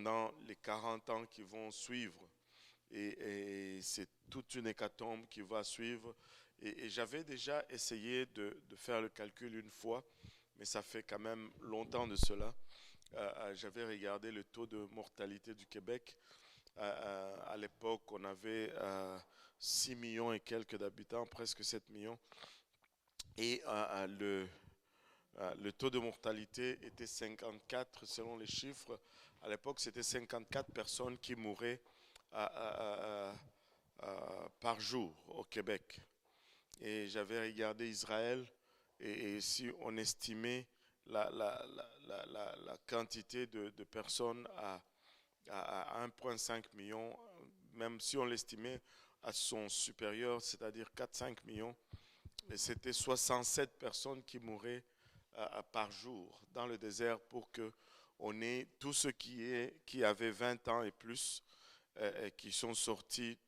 pendant les 40 ans qui vont suivre. Et c'est toute une hécatombe qui va suivre. Et j'avais déjà essayé de faire le calcul une fois, mais ça fait quand même longtemps de cela. J'avais regardé le taux de mortalité du Québec. À l'époque, on avait 6 millions et quelques d'habitants, presque 7 millions. Et le taux de mortalité était 54 selon les chiffres. À l'époque, c'était 54 personnes qui mouraient par jour au Québec. Et j'avais regardé Israël et si on estimait la quantité de personnes à 1,5 million, même si on l'estimait à son supérieur, c'est-à-dire 4-5 millions, et c'était 67 personnes qui mouraient par jour dans le désert pour que on ait tous ceux qui avaient 20 ans et plus qui sont sortis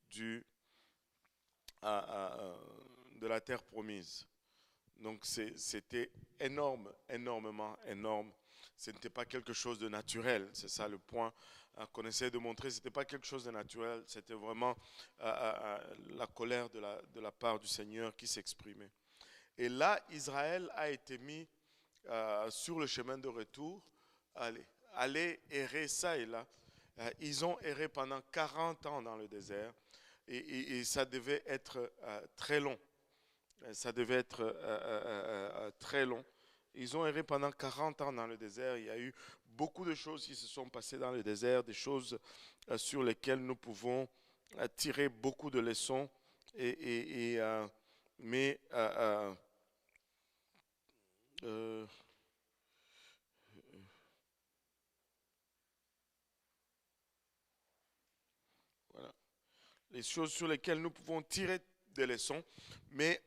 de la terre promise. Donc c'était énorme, énormément énorme. Ce n'était pas quelque chose de naturel, c'est ça le point qu'on essaie de montrer. Ce n'était pas quelque chose de naturel, c'était vraiment la colère de la part du Seigneur qui s'exprimait. Et là, Israël a été mis sur le chemin de retour, aller errer ça et là. Ils ont erré pendant 40 ans dans le désert et ça devait être très long. Ça devait être très long. Ils ont erré pendant 40 ans dans le désert. Il y a eu beaucoup de choses qui se sont passées dans le désert, des choses sur lesquelles nous pouvons tirer beaucoup de leçons. Mais euh, voilà. Les choses sur lesquelles nous pouvons tirer des leçons, mais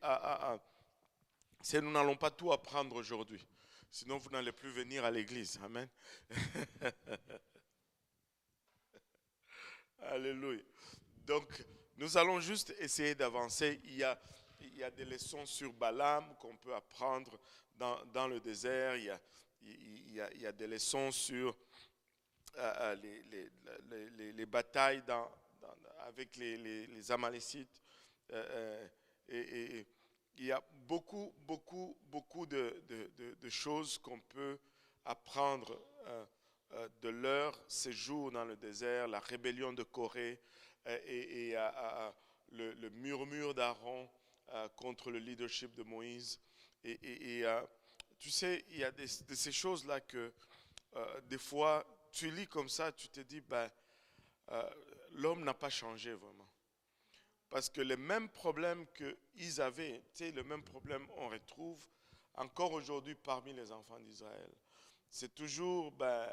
nous n'allons pas tout apprendre aujourd'hui. Sinon, vous n'allez plus venir à l'église. Amen. Alléluia. Donc, nous allons juste essayer d'avancer. Il y a des leçons sur Balaam qu'on peut apprendre dans le désert. Il y a des leçons sur les batailles avec les Amalécites. Et il y a beaucoup, beaucoup, beaucoup de choses qu'on peut apprendre de leur séjour dans le désert, la rébellion de Corée le murmure d'Aaron contre le leadership de Moïse. Tu sais, il y a de ces choses-là que des fois, tu lis comme ça, tu te dis, ben, euh, l'homme n'a pas changé vraiment. Parce que les mêmes problèmes qu'ils avaient, tu sais, le même problème on retrouve encore aujourd'hui parmi les enfants d'Israël. C'est toujours, ben,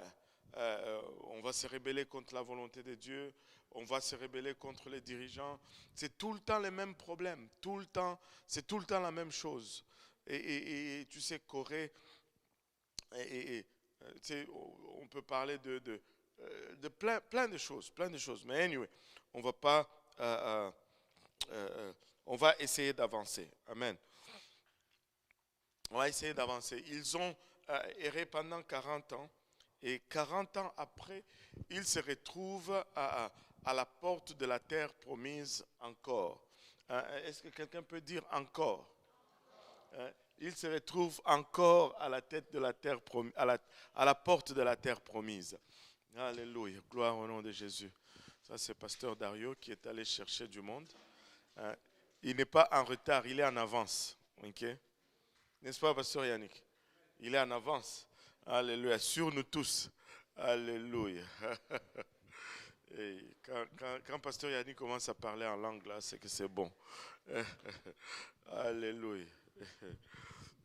on va se rebeller contre la volonté de Dieu, on va se rebeller contre les dirigeants. C'est tout le temps les mêmes problèmes, tout le temps, c'est tout le temps la même chose. Et tu sais, Corée, tu sais, on peut parler de plein de choses, plein de choses. Mais anyway, on va pas, on va essayer d'avancer. Amen. On va essayer d'avancer. Ils ont erré pendant 40 ans. Et 40 ans après, ils se retrouvent à la porte de la terre promise encore. Est-ce que quelqu'un peut dire encore? Ils se retrouvent encore à la tête de la terre promise, à la porte de la terre promise. Alléluia. Gloire au nom de Jésus. Ça, c'est Pasteur Dario qui est allé chercher du monde. Il n'est pas en retard, il est en avance. Ok? N'est-ce pas, Pasteur Yannick? Il est en avance. Alléluia. Sur nous tous. Alléluia. Et quand Pasteur Yannick commence à parler en langue, là, c'est que c'est bon. Alléluia.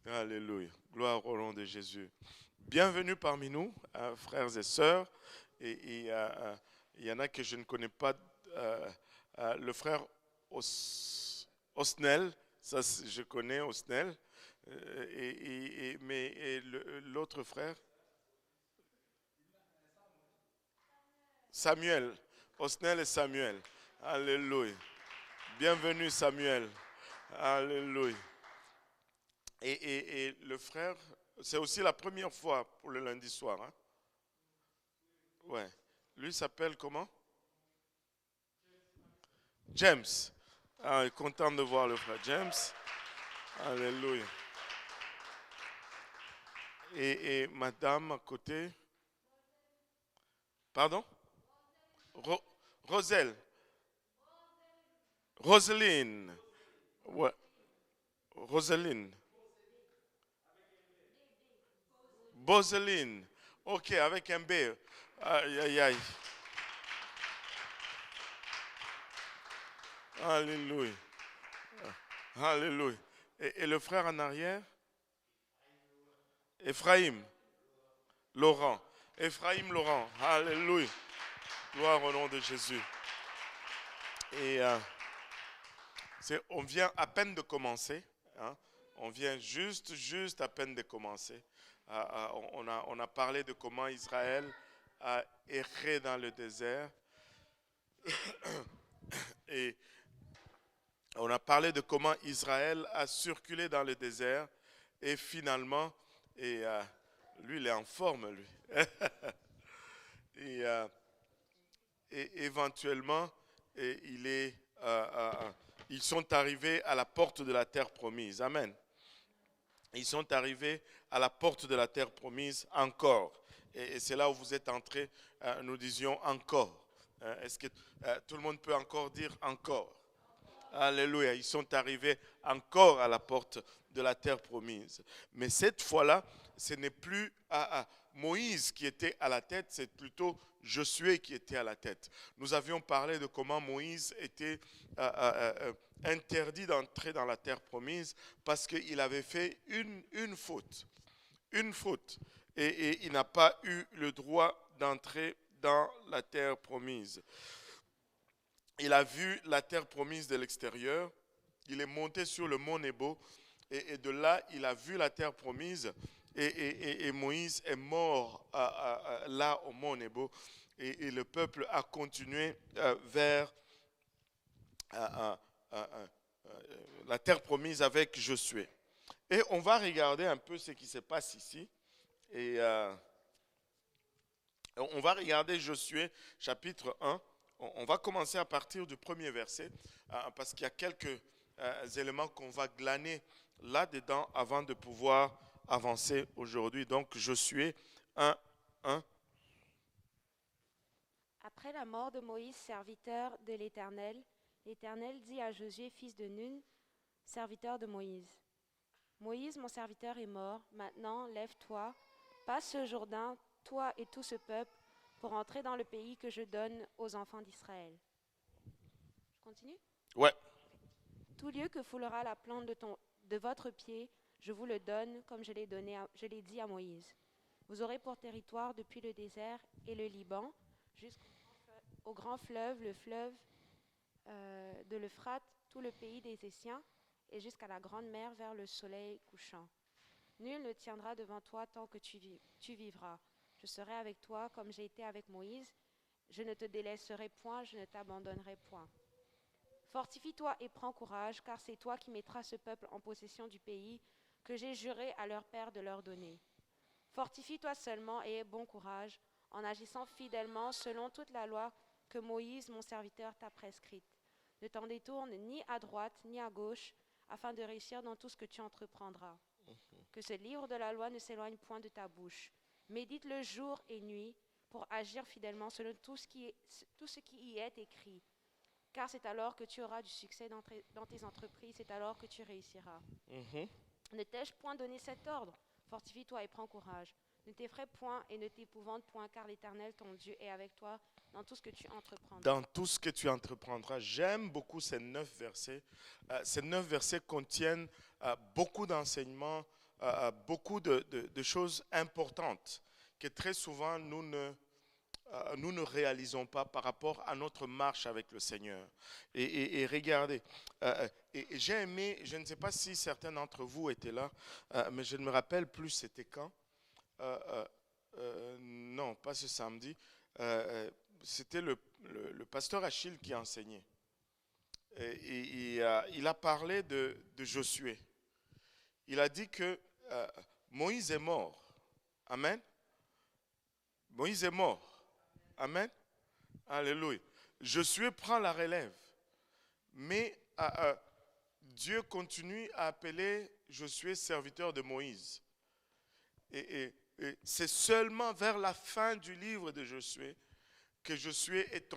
Alléluia. Gloire au nom de Jésus. Bienvenue parmi nous, frères et sœurs. Et il y en a que je ne connais pas. Le frère Osnel, ça je connais Osnel. Mais l'autre frère, Samuel. Osnel et Samuel. Alléluia. Bienvenue Samuel. Alléluia. Et le frère, c'est aussi la première fois pour le lundi soir. Hein? Ouais. Lui, Lui s'appelle comment? James. Ah, content de voir le frère James. Alléluia. Et madame à côté? Pardon? Ro- Roselle. Roseline. Ouais. Roseline. Boseline. Ok, avec un B. Aïe, aïe, aïe. Alléluia. Alléluia. Et le frère en arrière? Ephraim. Laurent. Ephraim Laurent. Alléluia. Gloire au nom de Jésus. Et on vient à peine de commencer. Hein. On vient juste à peine de commencer. On a parlé de comment Israël a erré dans le désert. Et on a parlé de comment Israël a circulé dans le désert. Et finalement, lui, il est en forme, lui. et, et éventuellement, ils sont arrivés à la porte de la terre promise. Amen. Ils sont arrivés à la porte de la terre promise encore. Et c'est là où vous êtes entrés, nous disions encore. Est-ce que tout le monde peut encore dire encore? Alléluia. Ils sont arrivés encore à la porte de la terre promise. Mais cette fois-là, ce n'est plus Moïse qui était à la tête, c'est plutôt Josué qui était à la tête. Nous avions parlé de comment Moïse était interdit d'entrer dans la terre promise parce qu'il avait fait une faute. Une faute. Et il n'a pas eu le droit d'entrer dans la terre promise. Il a vu la terre promise de l'extérieur. Il est monté sur le mont Nebo. Et de là, il a vu la terre promise. Et Moïse est mort là au mont Nebo. Et le peuple a continué vers la terre promise avec Josué. Et on va regarder un peu ce qui se passe ici. Et on va regarder Josué chapitre 1. On va commencer à partir du premier verset parce qu'il y a quelques éléments qu'on va glaner là-dedans avant de pouvoir avancer aujourd'hui. Donc Josué 1, 1. Après la mort de Moïse, serviteur de l'Éternel, l'Éternel dit à Josué, fils de Nun, serviteur de Moïse, Moïse, mon serviteur, est mort. Maintenant, lève-toi, passe ce Jourdain, toi et tout ce peuple, pour entrer dans le pays que je donne aux enfants d'Israël. Je continue? Ouais. Tout lieu que foulera la plante de votre pied, je vous le donne, comme je l'ai dit à Moïse. Vous aurez pour territoire depuis le désert et le Liban, jusqu'au grand fleuve, le fleuve de l'Euphrate, tout le pays des Essiens, et jusqu'à la grande mer vers le soleil couchant. Nul ne tiendra devant toi tant que tu vivras. Je serai avec toi comme j'ai été avec Moïse. Je ne te délaisserai point, je ne t'abandonnerai point. Fortifie-toi et prends courage, car c'est toi qui mettras ce peuple en possession du pays que j'ai juré à leur père de leur donner. Fortifie-toi seulement et aie bon courage, en agissant fidèlement selon toute la loi que Moïse, mon serviteur, t'a prescrite. Ne t'en détourne ni à droite ni à gauche, afin de réussir dans tout ce que tu entreprendras. Que ce livre de la loi ne s'éloigne point de ta bouche. Médite-le jour et nuit pour agir fidèlement selon tout ce qui y est écrit. Car c'est alors que tu auras du succès dans tes entreprises, c'est alors que tu réussiras. Mhm. Ne t'ai-je point donné cet ordre? Fortifie-toi et prends courage. Ne t'effraie point et ne t'épouvante point, car l'Éternel, ton Dieu, est avec toi dans tout ce que tu entreprendras. Dans tout ce que tu entreprendras. J'aime beaucoup ces 9 versets. Ces 9 versets contiennent beaucoup d'enseignements, beaucoup de choses importantes que très souvent nous ne réalisons pas par rapport à notre marche avec le Seigneur. Et regardez, et j'ai aimé, je ne sais pas si certains d'entre vous étaient là, mais je ne me rappelle plus c'était quand. Non, pas ce samedi. C'était le pasteur Achille qui enseignait. Il a parlé de Josué. Il a dit que Moïse est mort. Amen. Moïse est mort. Amen. Alléluia. Josué prend la relève. Mais Dieu continue à appeler Josué serviteur de Moïse. Et c'est seulement vers la fin du livre de Josué que Josué est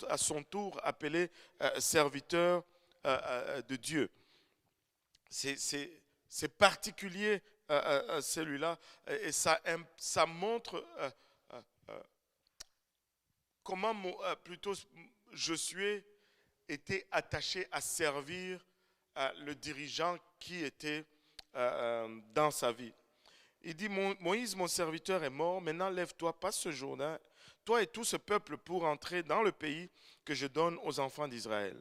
à son tour appelé serviteur de Dieu. C'est particulier celui-là, et ça montre comment plutôt Josué était attaché à servir le dirigeant qui était dans sa vie. Il dit, Moïse, mon serviteur, est mort, maintenant lève-toi, passe ce jour-là, toi et tout ce peuple, pour entrer dans le pays que je donne aux enfants d'Israël.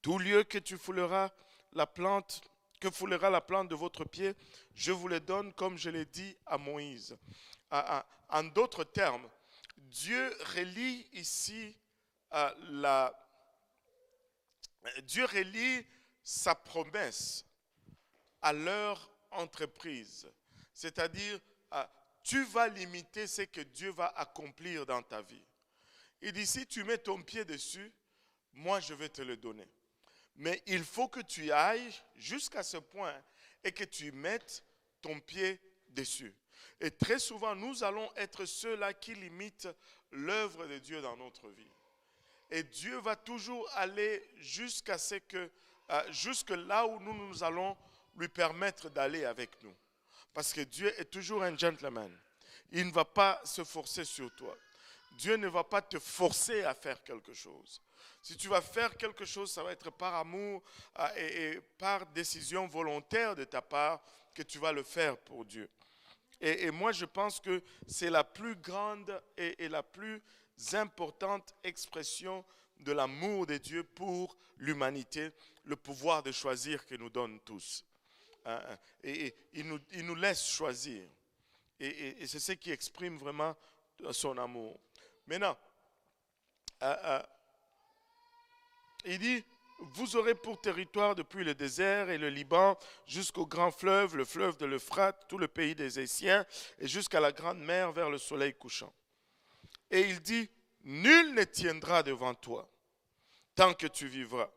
Tout lieu que tu fouleras la plante de votre pied, je vous le donne comme je l'ai dit à Moïse. En d'autres termes, Dieu relie ici Dieu relie sa promesse à leur entreprise. C'est-à-dire, tu vas limiter ce que Dieu va accomplir dans ta vie. Il dit, si tu mets ton pied dessus, moi je vais te le donner. Mais il faut que tu ailles jusqu'à ce point et que tu mettes ton pied dessus. Et très souvent, nous allons être ceux-là qui limitent l'œuvre de Dieu dans notre vie. Et Dieu va toujours aller jusque là où nous allons lui permettre d'aller avec nous. Parce que Dieu est toujours un gentleman. Il ne va pas se forcer sur toi. Dieu ne va pas te forcer à faire quelque chose. Si tu vas faire quelque chose, ça va être par amour et par décision volontaire de ta part que tu vas le faire pour Dieu. Et moi, je pense que c'est la plus grande et la plus importante expression de l'amour de Dieu pour l'humanité, le pouvoir de choisir qu'il nous donne tous. Et il nous laisse choisir. Et c'est ce qui exprime vraiment son amour. Maintenant, il dit, vous aurez pour territoire depuis le désert et le Liban jusqu'au grand fleuve, le fleuve de l'Euphrate, tout le pays des Essiens et jusqu'à la grande mer vers le soleil couchant. Et il dit, nul ne tiendra devant toi tant que tu vivras.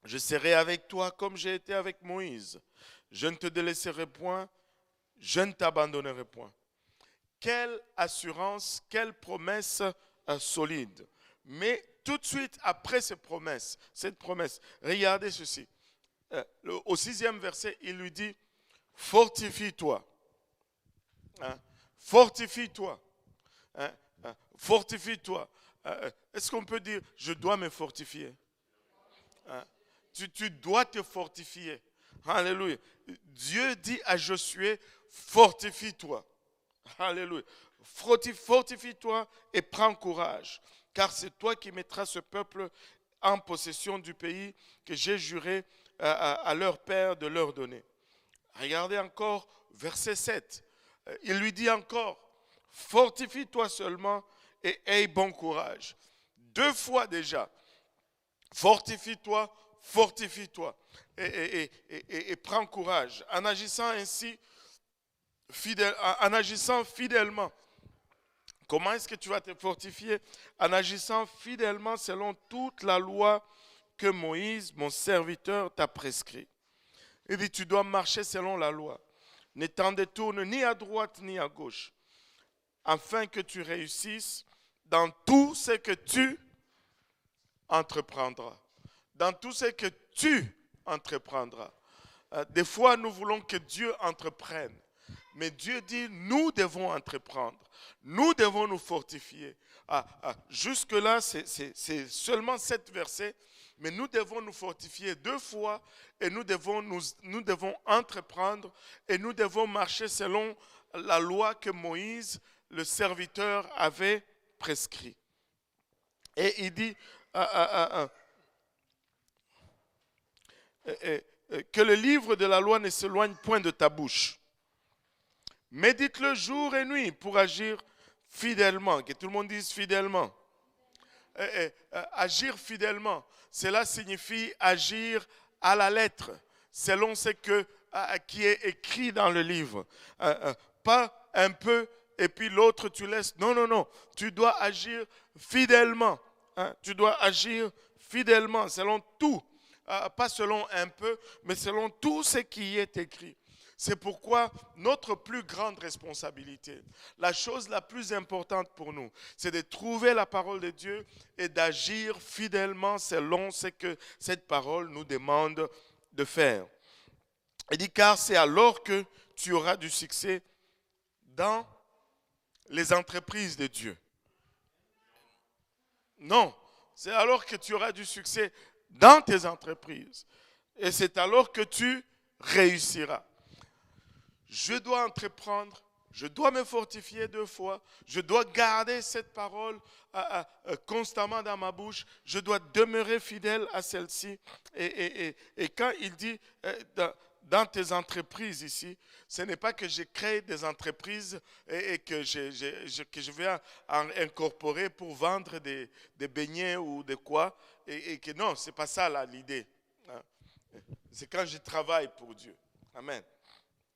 Je serai avec toi comme j'ai été avec Moïse. Je ne te délaisserai point, je ne t'abandonnerai point. Quelle assurance, quelle promesse solide. Mais tout de suite après cette promesse, regardez ceci. Au 6e verset, il lui dit, fortifie-toi. Fortifie-toi. Fortifie-toi. Est-ce qu'on peut dire, je dois me fortifier? Tu dois te fortifier. Alléluia. Dieu dit à Josué, fortifie-toi. Alléluia. Fortifie-toi et prends courage, car c'est toi qui mettras ce peuple en possession du pays que j'ai juré à leur père de leur donner. Regardez encore verset 7. Il lui dit encore, fortifie-toi seulement et aie bon courage. 2 fois déjà, fortifie-toi, fortifie-toi et prends courage. En agissant ainsi, en agissant fidèlement. Comment est-ce que tu vas te fortifier? En agissant fidèlement selon toute la loi que Moïse, mon serviteur, t'a prescrit. Il dit, tu dois marcher selon la loi. Ne t'en détourne ni à droite ni à gauche, afin que tu réussisses dans tout ce que tu entreprendras. Dans tout ce que tu entreprendras. Des fois, nous voulons que Dieu entreprenne. Mais Dieu dit, nous devons entreprendre. Nous devons nous fortifier. Jusque-là, c'est seulement 7 versets. Mais nous devons nous fortifier 2 fois. Et nous devons entreprendre. Et nous devons marcher selon la loi que Moïse, le serviteur, avait prescrit. Et il dit que le livre de la loi ne s'éloigne point de ta bouche. Médite-le jour et nuit pour agir fidèlement. Que tout le monde dise fidèlement. Agir fidèlement, cela signifie agir à la lettre, selon ce qui est écrit dans le livre. Pas un peu et puis l'autre tu laisses. Non, non, non. Tu dois agir fidèlement. Hein. Tu dois agir fidèlement, selon tout. Pas selon un peu, mais selon tout ce qui est écrit. C'est pourquoi notre plus grande responsabilité, la chose la plus importante pour nous, c'est de trouver la parole de Dieu et d'agir fidèlement selon ce que cette parole nous demande de faire. Il dit, car c'est alors que tu auras du succès dans les entreprises de Dieu. Non, c'est alors que tu auras du succès dans tes entreprises. Et c'est alors que tu réussiras. Je dois entreprendre, je dois me fortifier 2 fois, je dois garder cette parole constamment dans ma bouche, je dois demeurer fidèle à celle-ci. Et quand il dit dans tes entreprises ici, ce n'est pas que j'ai créé des entreprises et que je vais incorporer pour vendre des beignets ou de quoi, et que non, ce n'est pas ça là l'idée. C'est quand je travaille pour Dieu. Amen.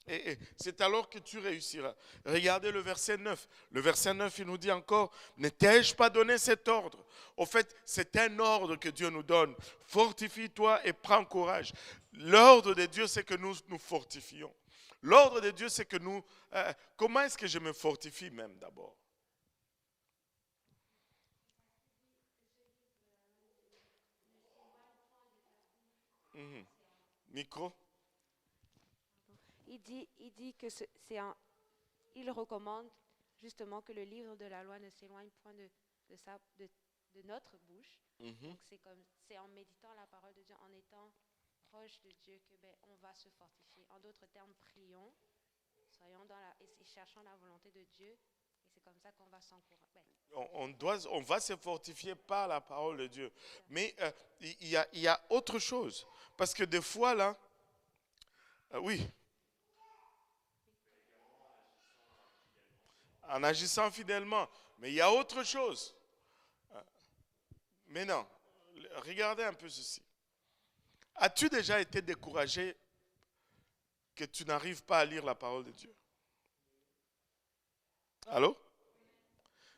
Et c'est alors que tu réussiras. Regardez le verset 9. Le verset 9, il nous dit encore, ne t'ai-je pas donné cet ordre? Au fait, c'est un ordre que Dieu nous donne. Fortifie-toi et prends courage. L'ordre de Dieu, c'est que nous nous fortifions. L'ordre de Dieu, c'est que nous... comment est-ce que je me fortifie même d'abord? Micro? Il dit que il recommande justement que le livre de la loi ne s'éloigne point de notre bouche. Donc c'est en méditant la parole de Dieu, en étant proche de Dieu que on va se fortifier. En d'autres termes, prions, soyons et cherchons la volonté de Dieu, et c'est comme ça qu'on va s'encourager. On va se fortifier par la parole de Dieu. Mais il y a autre chose. Parce que des fois là, oui. En agissant fidèlement. Mais il y a autre chose. Mais non, regardez un peu ceci. As-tu déjà été découragé que tu n'arrives pas à lire la parole de Dieu? Allô?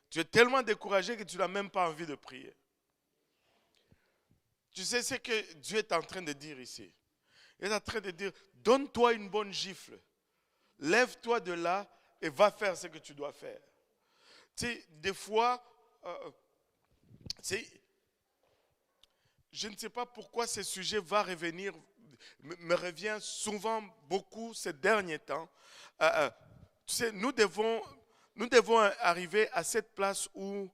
Tu es tellement découragé que tu n'as même pas envie de prier. Tu sais ce que Dieu est en train de dire ici? Il est en train de dire, donne-toi une bonne gifle. Lève-toi de là et va faire ce que tu dois faire. Tu sais, des fois, je ne sais pas pourquoi ce sujet va revenir, me revient souvent beaucoup ces derniers temps. Tu sais, nous devons arriver à cette place où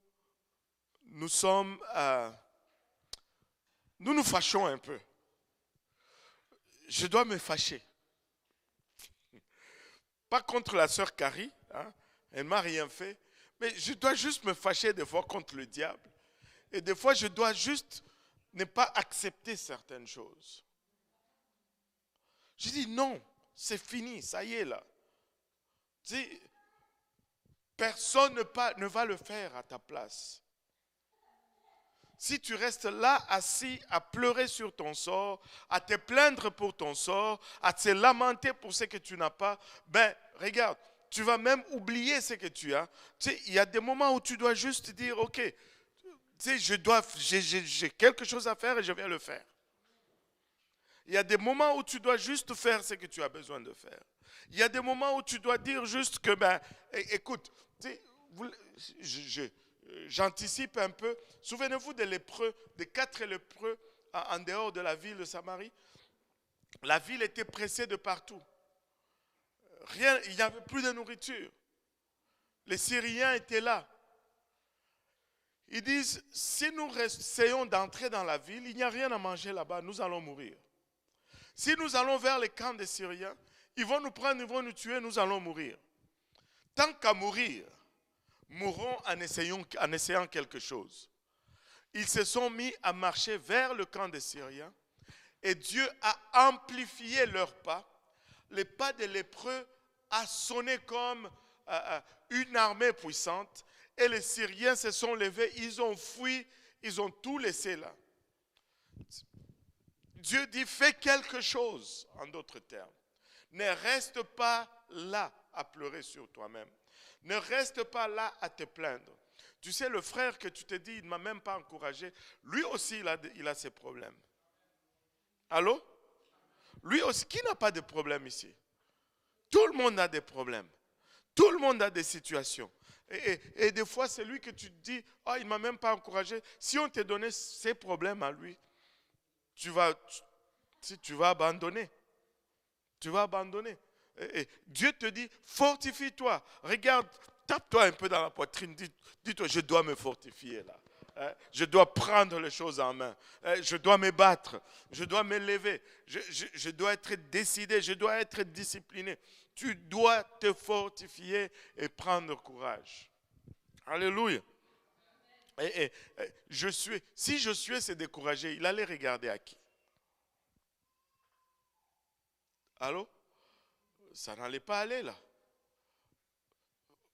nous sommes, nous nous fâchons un peu. Je dois me fâcher. Pas contre la sœur Carrie, hein, elle ne m'a rien fait, mais je dois juste me fâcher des fois contre le diable. Et des fois, je dois juste ne pas accepter certaines choses. Je dis non, c'est fini, ça y est là. Personne ne va le faire à ta place. Si tu restes là assis à pleurer sur ton sort, à te plaindre pour ton sort, à te lamenter pour ce que tu n'as pas, ben regarde, tu vas même oublier ce que tu as. Tu sais, il y a des moments où tu dois juste dire, ok, tu sais, j'ai quelque chose à faire et je vais le faire. Il y a des moments où tu dois juste faire ce que tu as besoin de faire. Il y a des moments où tu dois dire juste que, ben, écoute, tu sais, j'anticipe un peu. Souvenez-vous des lépreux, des 4 lépreux en dehors de la ville de Samarie. La ville était pressée de partout. Rien, il n'y avait plus de nourriture. Les Syriens étaient là. Ils disent, si nous essayons d'entrer dans la ville, il n'y a rien à manger là-bas, nous allons mourir. Si nous allons vers les camps des Syriens, ils vont nous prendre, ils vont nous tuer, nous allons mourir. Tant qu'à mourir, mourrons en essayant quelque chose. Ils se sont mis à marcher vers le camp des Syriens et Dieu a amplifié leurs pas. Les pas des lépreux a sonné comme une armée puissante et les Syriens se sont levés, ils ont fui, ils ont tout laissé là. Dieu dit, fais quelque chose, en d'autres termes. Ne reste pas là à pleurer sur toi-même. Ne reste pas là à te plaindre. Tu sais, le frère que tu te dis, il ne m'a même pas encouragé, lui aussi, il a ses problèmes. Allô? Lui aussi, qui n'a pas de problème ici? Tout le monde a des problèmes. Tout le monde a des situations. Et des fois, c'est lui que tu te dis, oh, il ne m'a même pas encouragé. Si on te donnait ses problèmes à lui, tu vas abandonner. Tu vas abandonner. Et Dieu te dit, fortifie-toi. Regarde, tape-toi un peu dans la poitrine. Dis-toi, je dois me fortifier là. Je dois prendre les choses en main. Je dois me battre. Je dois me lever. Je dois être décidé. Je dois être discipliné. Tu dois te fortifier et prendre courage. Alléluia. Si Josué s'est découragé, il allait regarder à qui? Allô? Ça n'allait pas aller là.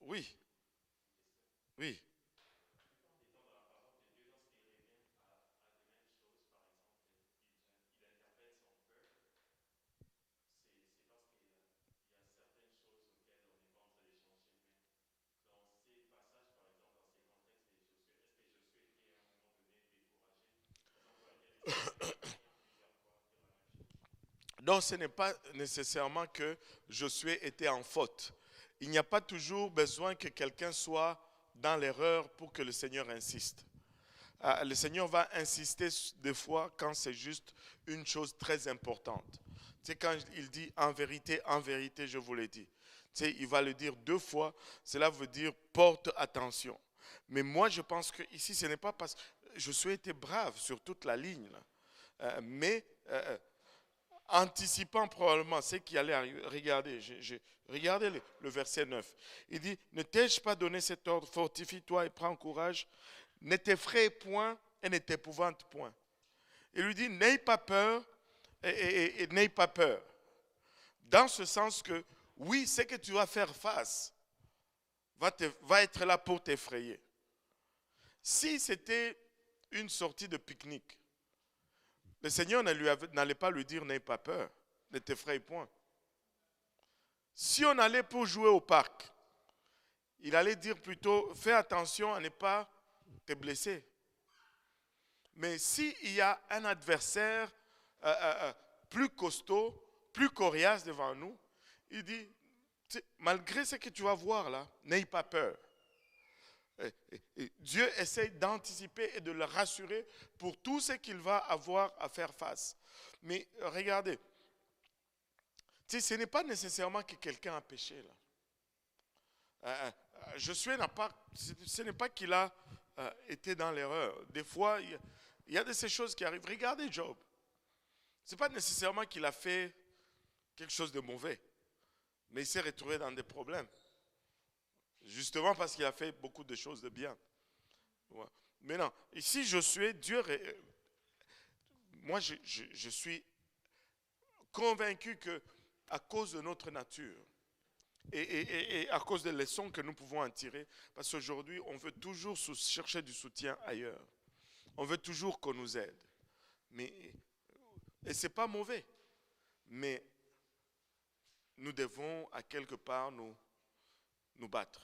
Oui. Oui. Donc ce n'est pas nécessairement que Josué était en faute. Il n'y a pas toujours besoin que quelqu'un soit dans l'erreur pour que le Seigneur insiste. Le Seigneur va insister des fois quand c'est juste une chose très importante. Tu sais, quand il dit en vérité, je vous l'ai dit. Tu sais, il va le dire 2 fois. Cela veut dire porte attention. Mais moi, je pense que ici, ce n'est pas parce que Josué était brave sur toute la ligne. Mais anticipant probablement ce qui allait arriver. Regardez, regardez le verset 9. Il dit, ne t'ai-je pas donné cet ordre, fortifie-toi et prends courage, ne t'effraie point et ne t'épouvante point. Il lui dit, n'aie pas peur et n'aie pas peur. Dans ce sens que, oui, ce que tu vas faire face va être là pour t'effrayer. Si c'était une sortie de pique-nique, le Seigneur n'allait pas lui dire, n'aie pas peur, ne t'effraie point. Si on allait pour jouer au parc, il allait dire plutôt, fais attention à ne pas te blesser. Mais s'il y a un adversaire plus costaud, plus coriace devant nous, il dit, malgré ce que tu vas voir là, n'aie pas peur. Et Dieu essaie d'anticiper et de le rassurer pour tout ce qu'il va avoir à faire face. Mais regardez, ce n'est pas nécessairement que quelqu'un a péché là. Josué ce n'est pas qu'il a été dans l'erreur. Des fois, il y a de ces choses qui arrivent. Regardez Job. Ce n'est pas nécessairement qu'il a fait quelque chose de mauvais, mais il s'est retrouvé dans des problèmes. Justement parce qu'il a fait beaucoup de choses de bien. Ouais. Mais non, ici Josué, moi je suis convaincu que à cause de notre nature et à cause des leçons que nous pouvons en tirer, parce qu'aujourd'hui on veut toujours chercher du soutien ailleurs. On veut toujours qu'on nous aide. Et ce n'est pas mauvais. Mais nous devons à quelque part nous battre.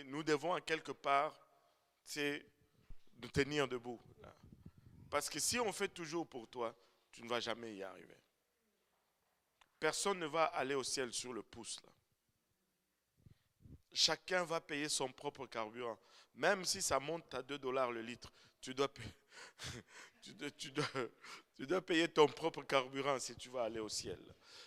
Nous devons à quelque part nous tenir debout. Parce que si on fait toujours pour toi, tu ne vas jamais y arriver. Personne ne va aller au ciel sur le pouce. Là. Chacun va payer son propre carburant. Même si ça monte à $2 le litre, tu dois payer ton propre carburant si tu vas aller au ciel.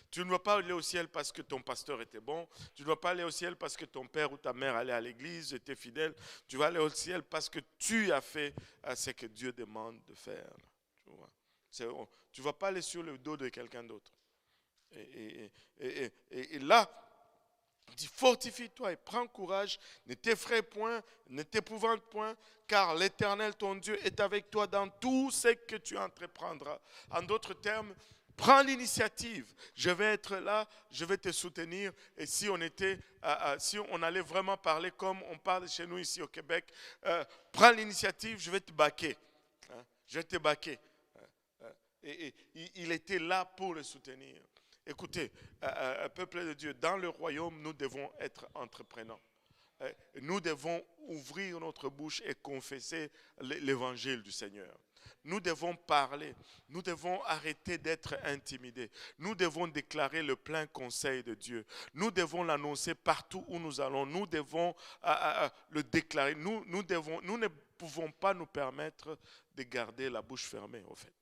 Tu ne vas pas aller au ciel parce que ton pasteur était bon. Tu ne vas pas aller au ciel parce que ton père ou ta mère allait à l'église, était fidèle. Tu vas aller au ciel parce que tu as fait ce que Dieu demande de faire. Tu ne vas pas aller sur le dos de quelqu'un d'autre. Et là, il dit, fortifie-toi et prends courage, ne t'effraie point, ne t'épouvante point, car l'Éternel, ton Dieu, est avec toi dans tout ce que tu entreprendras. En d'autres termes, prends l'initiative. Je vais être là, je vais te soutenir. Et si on allait vraiment parler comme on parle chez nous ici au Québec, prends l'initiative, je vais te baquer. Je vais te baquer. Et il était là pour le soutenir. Écoutez, peuple de Dieu, dans le royaume, nous devons être entreprenants. Nous devons ouvrir notre bouche et confesser l'évangile du Seigneur. Nous devons parler. Nous devons arrêter d'être intimidés. Nous devons déclarer le plein conseil de Dieu. Nous devons l'annoncer partout où nous allons. Nous devons le déclarer. Nous ne pouvons pas nous permettre de garder la bouche fermée, au fait.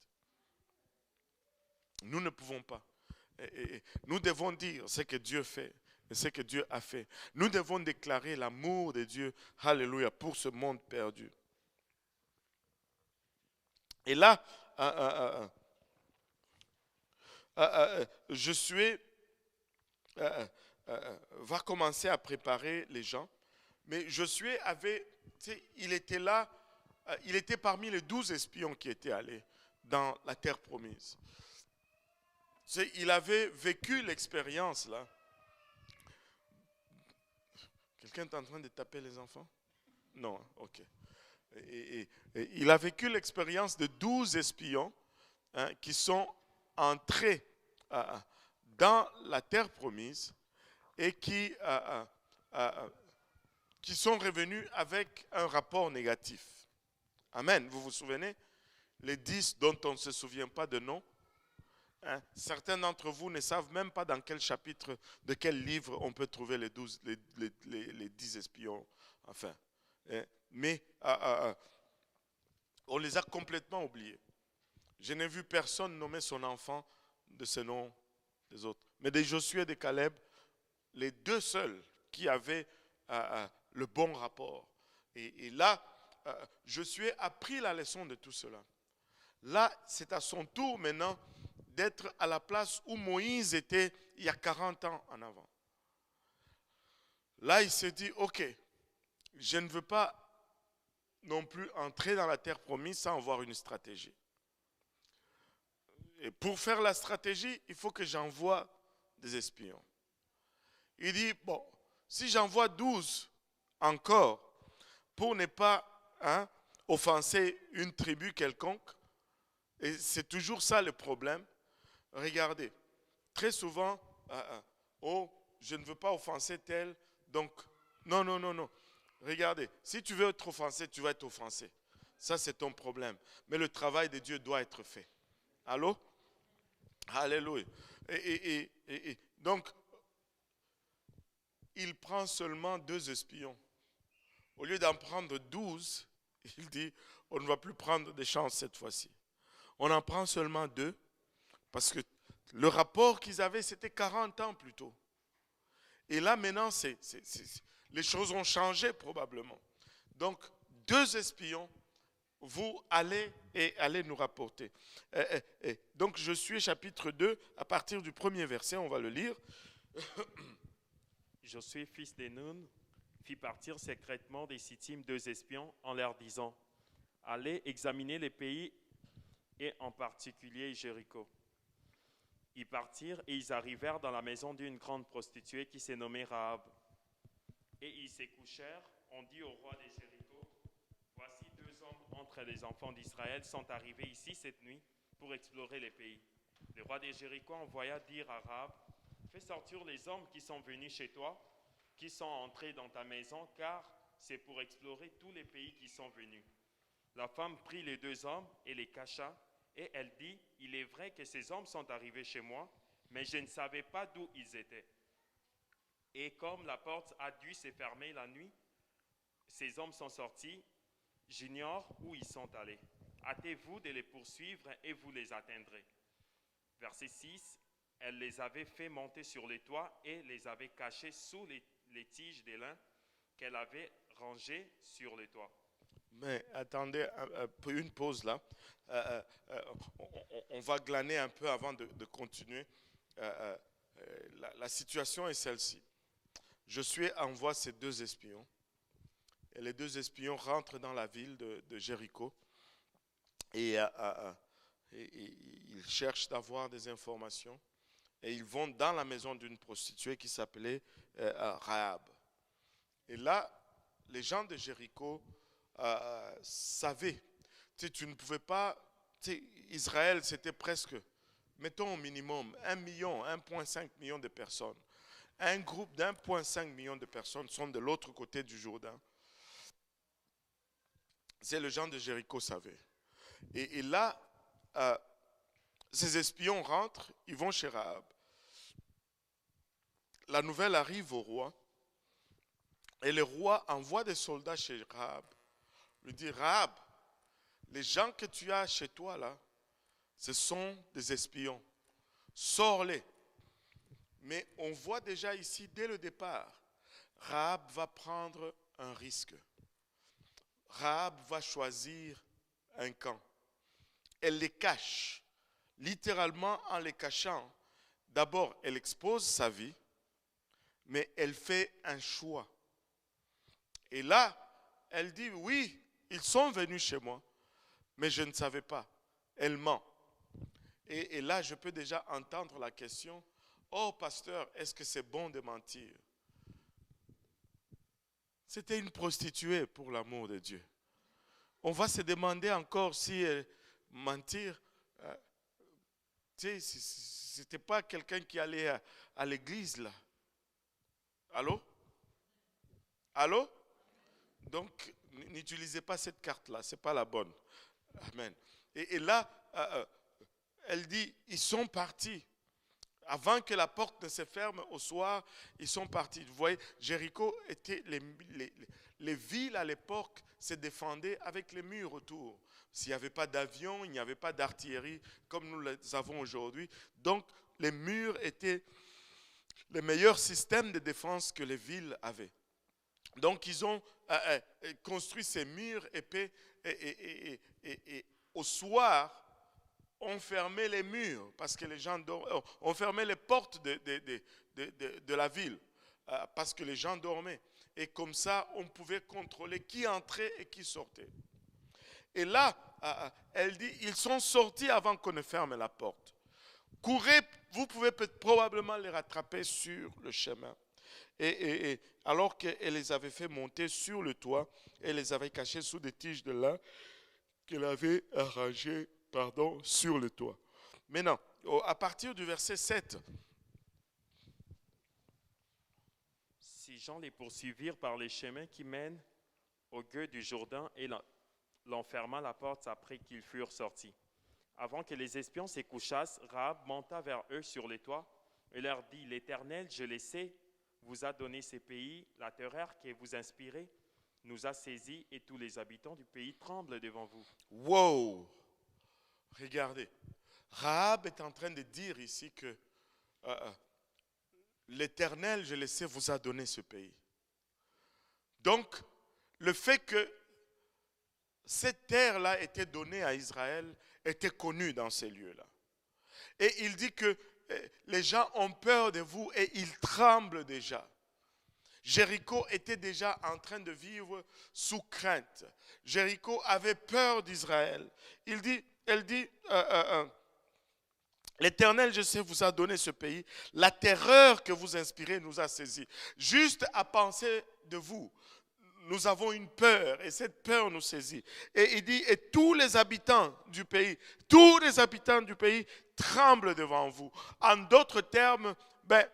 Nous ne pouvons pas. Nous devons dire ce que Dieu fait et ce que Dieu a fait. Nous devons déclarer l'amour de Dieu, alléluia, pour ce monde perdu. Et là, Josué va commencer à préparer les gens. Mais Josué il était là, il était parmi les 12 espions qui étaient allés dans la terre promise. Il avait vécu l'expérience là. Quelqu'un est en train de taper les enfants? Non, ok. Et il a vécu l'expérience de 12 espions qui sont entrés dans la terre promise et qui sont revenus avec un rapport négatif. Amen. Vous vous souvenez? Les 10 dont on ne se souvient pas de nom. Certains d'entre vous ne savent même pas dans quel chapitre, de quel livre on peut trouver les 10 espions. Enfin, mais on les a complètement oubliés. Je n'ai vu personne nommer son enfant de ce nom des autres. Mais de Josué et de Caleb, les deux seuls qui avaient le bon rapport. Et là, Josué a pris la leçon de tout cela. Là, c'est à son tour maintenant d'être à la place où Moïse était il y a 40 ans en avant. Là, il se dit, ok, je ne veux pas non plus entrer dans la terre promise sans avoir une stratégie. Et pour faire la stratégie, il faut que j'envoie des espions. Il dit, bon, si j'envoie 12 encore pour ne pas offenser une tribu quelconque, et c'est toujours ça le problème. Regardez, très souvent, oh, je ne veux pas offenser tel, donc, non. Regardez, si tu veux être offensé, tu vas être offensé. Ça, c'est ton problème. Mais le travail de Dieu doit être fait. Allô? Alléluia. Et donc, il prend seulement 2 espions. Au lieu d'en prendre 12, il dit, on ne va plus prendre de chance cette fois-ci. On en prend seulement 2, parce que le rapport qu'ils avaient, c'était 40 ans plus tôt. Et là, maintenant, les choses ont changé probablement. Donc, 2 espions, vous allez nous rapporter. Donc, Josué chapitre 2, à partir du 1er verset, on va le lire. Josué, fils de Nun, fit partir secrètement des Sittim 2 espions en leur disant, « Allez examiner les pays et en particulier Jéricho. » Ils partirent et ils arrivèrent dans la maison d'une grande prostituée qui s'est nommée Rahab. Et ils se couchèrent, on dit au roi de Jéricho, « Voici 2 hommes entre les enfants d'Israël sont arrivés ici cette nuit pour explorer les pays. » Le roi de Jéricho envoya dire à Rahab, « Fais sortir les hommes qui sont venus chez toi, qui sont entrés dans ta maison, car c'est pour explorer tous les pays qui sont venus. » La femme prit les 2 hommes et les cacha, et elle dit, « Il est vrai que ces hommes sont arrivés chez moi, mais je ne savais pas d'où ils étaient. Et comme la porte a dû se fermer la nuit, ces hommes sont sortis, j'ignore où ils sont allés. Hâtez-vous de les poursuivre et vous les atteindrez. » Verset 6, elle les avait fait monter sur les toits et les avait cachés sous les tiges de lin qu'elle avait rangées sur les toits. Mais attendez, une pause là. On va glaner un peu avant de continuer. La situation est celle-ci. Josué envoie ses 2 espions. Et les 2 espions rentrent dans la ville de Jéricho. Et ils cherchent d'avoir des informations. Et ils vont dans la maison d'une prostituée qui s'appelait Rahab. Et là, les gens de Jéricho savaient. Tu ne pouvais pas. Israël, c'était presque mettons au minimum 1 million, 1,5 million de personnes. Un groupe d'1,5 million de personnes sont de l'autre côté du Jourdain. C'est le gens de Jéricho savaient. Et là, ces espions rentrent, ils vont chez Rahab. La nouvelle arrive au roi. Et le roi envoie des soldats chez Rahab. Il lui dit, Rahab, les gens que tu as chez toi là, ce sont des espions. Sors-les. Mais on voit déjà ici, dès le départ, Rahab va prendre un risque. Rahab va choisir un camp. Elle les cache. Littéralement, en les cachant, d'abord, elle expose sa vie, mais elle fait un choix. Et là, elle dit, oui, ils sont venus chez moi, mais je ne savais pas. Elle ment. Et là, je peux déjà entendre la question, oh pasteur, est-ce que c'est bon de mentir? C'était une prostituée pour l'amour de Dieu. On va se demander encore si mentir, tu sais, ce n'était pas quelqu'un qui allait à l'église là. Allô? Allô? Donc, n'utilisez pas cette carte-là, ce n'est pas la bonne. Amen. Et là, elle dit, ils sont partis. Avant que la porte ne se ferme au soir, ils sont partis. Vous voyez, Jéricho était, les villes à l'époque se défendaient avec les murs autour. S'il n'y avait pas d'avion, il n'y avait pas d'artillerie comme nous les avons aujourd'hui. Donc, les murs étaient le meilleur système de défense que les villes avaient. Donc, ils ont construit ces murs épais et au soir, on fermait les murs parce que les gens dormaient. On fermait les portes de la ville parce que les gens dormaient. Et comme ça, on pouvait contrôler qui entrait et qui sortait. Et là, elle dit, ils sont sortis avant qu'on ne ferme la porte. Courez, vous pouvez probablement les rattraper sur le chemin. Et alors qu'elle les avait fait monter sur le toit, elle les avait cachés sous des tiges de lin qu'elle avait arrangées sur le toit. Maintenant, à partir du verset 7. Ces gens les poursuivirent par les chemins qui mènent au gueux du Jourdain et l'enferma la porte après qu'ils furent sortis. Avant que les espions se couchassent, Rahab monta vers eux sur les toits et leur dit, l'Éternel, je le sais, vous a donné ces pays, la terreur que vous inspirez nous a saisis et tous les habitants du pays tremblent devant vous. Wow! Regardez, Rahab est en train de dire ici que l'Éternel, je le sais, vous a donné ce pays. Donc, le fait que cette terre-là était donnée à Israël était connu dans ces lieux-là. Et il dit que les gens ont peur de vous et ils tremblent déjà. Jéricho était déjà en train de vivre sous crainte. Jéricho avait peur d'Israël. Elle dit, l'Éternel, je sais, vous a donné ce pays. La terreur que vous inspirez nous a saisis. Juste à penser de vous, nous avons une peur et cette peur nous saisit. Et il dit, et tous les habitants du pays tremblent devant vous. En d'autres termes,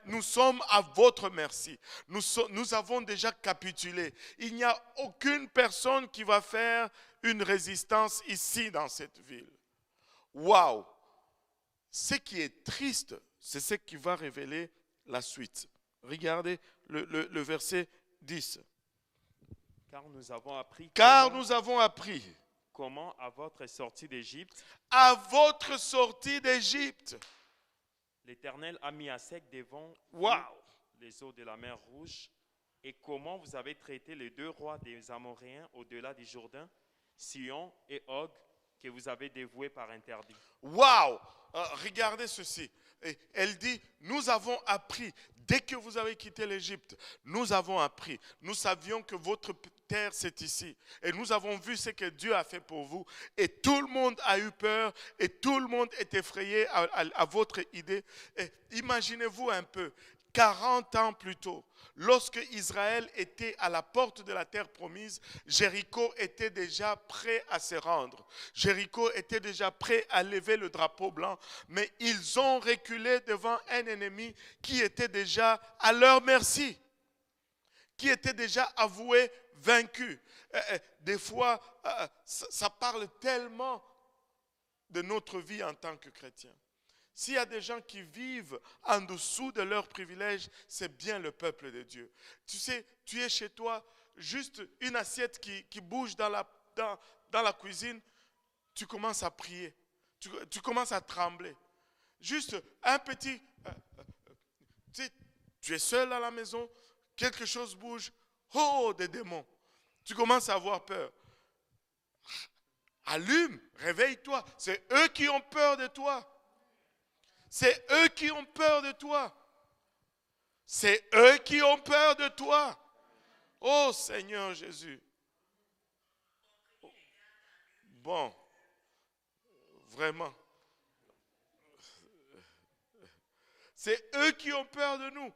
nous sommes à votre merci. Nous avons déjà capitulé. Il n'y a aucune personne qui va faire une résistance ici dans cette ville. Waouh! Ce qui est triste, c'est ce qui va révéler la suite. Regardez le verset 10. Car nous avons appris comment à votre sortie d'Égypte, l'Éternel a mis à sec devant vous les eaux de la mer Rouge, et comment vous avez traité les deux rois des Amoréens au-delà du Jourdain, Sihon et Og, que vous avez dévoués par interdit. Waouh! Regardez ceci. Et elle dit, nous avons appris, dès que vous avez quitté l'Égypte, nous avons appris. Nous savions que votre terre, c'est ici. Et nous avons vu ce que Dieu a fait pour vous. Et tout le monde a eu peur et tout le monde est effrayé à votre idée. Et imaginez-vous un peu, 40 ans plus tôt, lorsque Israël était à la porte de la terre promise, Jéricho était déjà prêt à se rendre. Jéricho était déjà prêt à lever le drapeau blanc, mais ils ont reculé devant un ennemi qui était déjà à leur merci, qui était déjà avoué vaincu. Des fois, ça parle tellement de notre vie en tant que chrétien. S'il y a des gens qui vivent en dessous de leurs privilèges, c'est bien le peuple de Dieu. Tu sais, tu es chez toi, juste une assiette qui bouge dans la cuisine, tu commences à prier, tu commences à trembler. Juste un petit... tu sais, tu es seul à la maison, quelque chose bouge, oh, des démons. Tu commences à avoir peur. Allume, réveille-toi. C'est eux qui ont peur de toi. C'est eux qui ont peur de toi. C'est eux qui ont peur de toi. Oh Seigneur Jésus. Bon, vraiment. C'est eux qui ont peur de nous.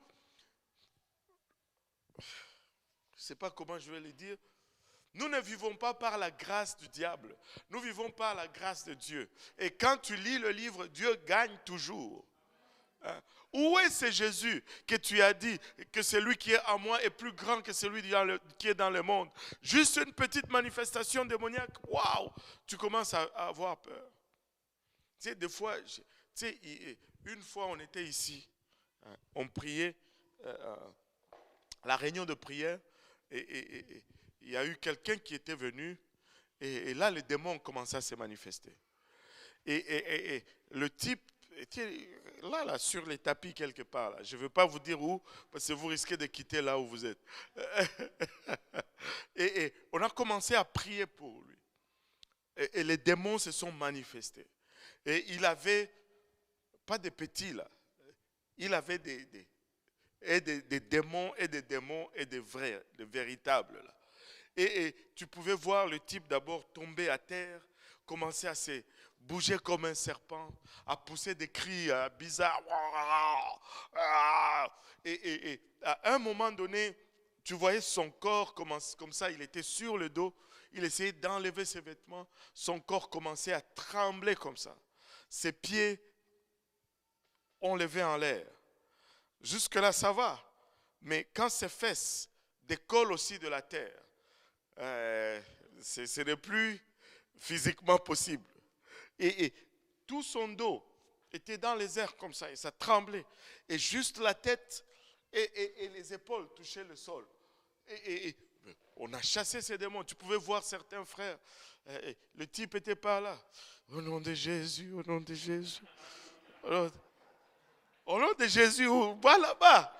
Je ne sais pas comment je vais le dire. Nous ne vivons pas par la grâce du diable. Nous vivons par la grâce de Dieu. Et quand tu lis le livre, Dieu gagne toujours. Hein? Où est ce Jésus que tu as dit que celui qui est en moi est plus grand que celui qui est dans le monde? Juste une petite manifestation démoniaque. Waouh! Tu commences à avoir peur. Tu sais, des fois, une fois on était ici, hein, on priait, la réunion de prière, et il y a eu quelqu'un qui était venu, et là les démons ont commencé à se manifester. Et le type était là, sur les tapis quelque part. Là. Je ne veux pas vous dire où, parce que vous risquez de quitter là où vous êtes. et on a commencé à prier pour lui. Et les démons se sont manifestés. Et il avait, pas des petits là, il avait des démons et des démons et des vrais, des véritables là. Et tu pouvais voir le type d'abord tomber à terre, commencer à se bouger comme un serpent, à pousser des cris bizarres. Et à un moment donné, tu voyais son corps comme ça, il était sur le dos, il essayait d'enlever ses vêtements, son corps commençait à trembler comme ça. Ses pieds ont levé en l'air. Jusque-là, ça va. Mais quand ses fesses décollent aussi de la terre, ce n'est plus physiquement possible. Et tout son dos était dans les airs comme ça, et ça tremblait. Et juste la tête et les épaules touchaient le sol. Et on a chassé ces démons. Tu pouvais voir certains frères. Le type était pas là. Au nom de Jésus, au nom de Jésus. Au nom de Jésus, va là-bas.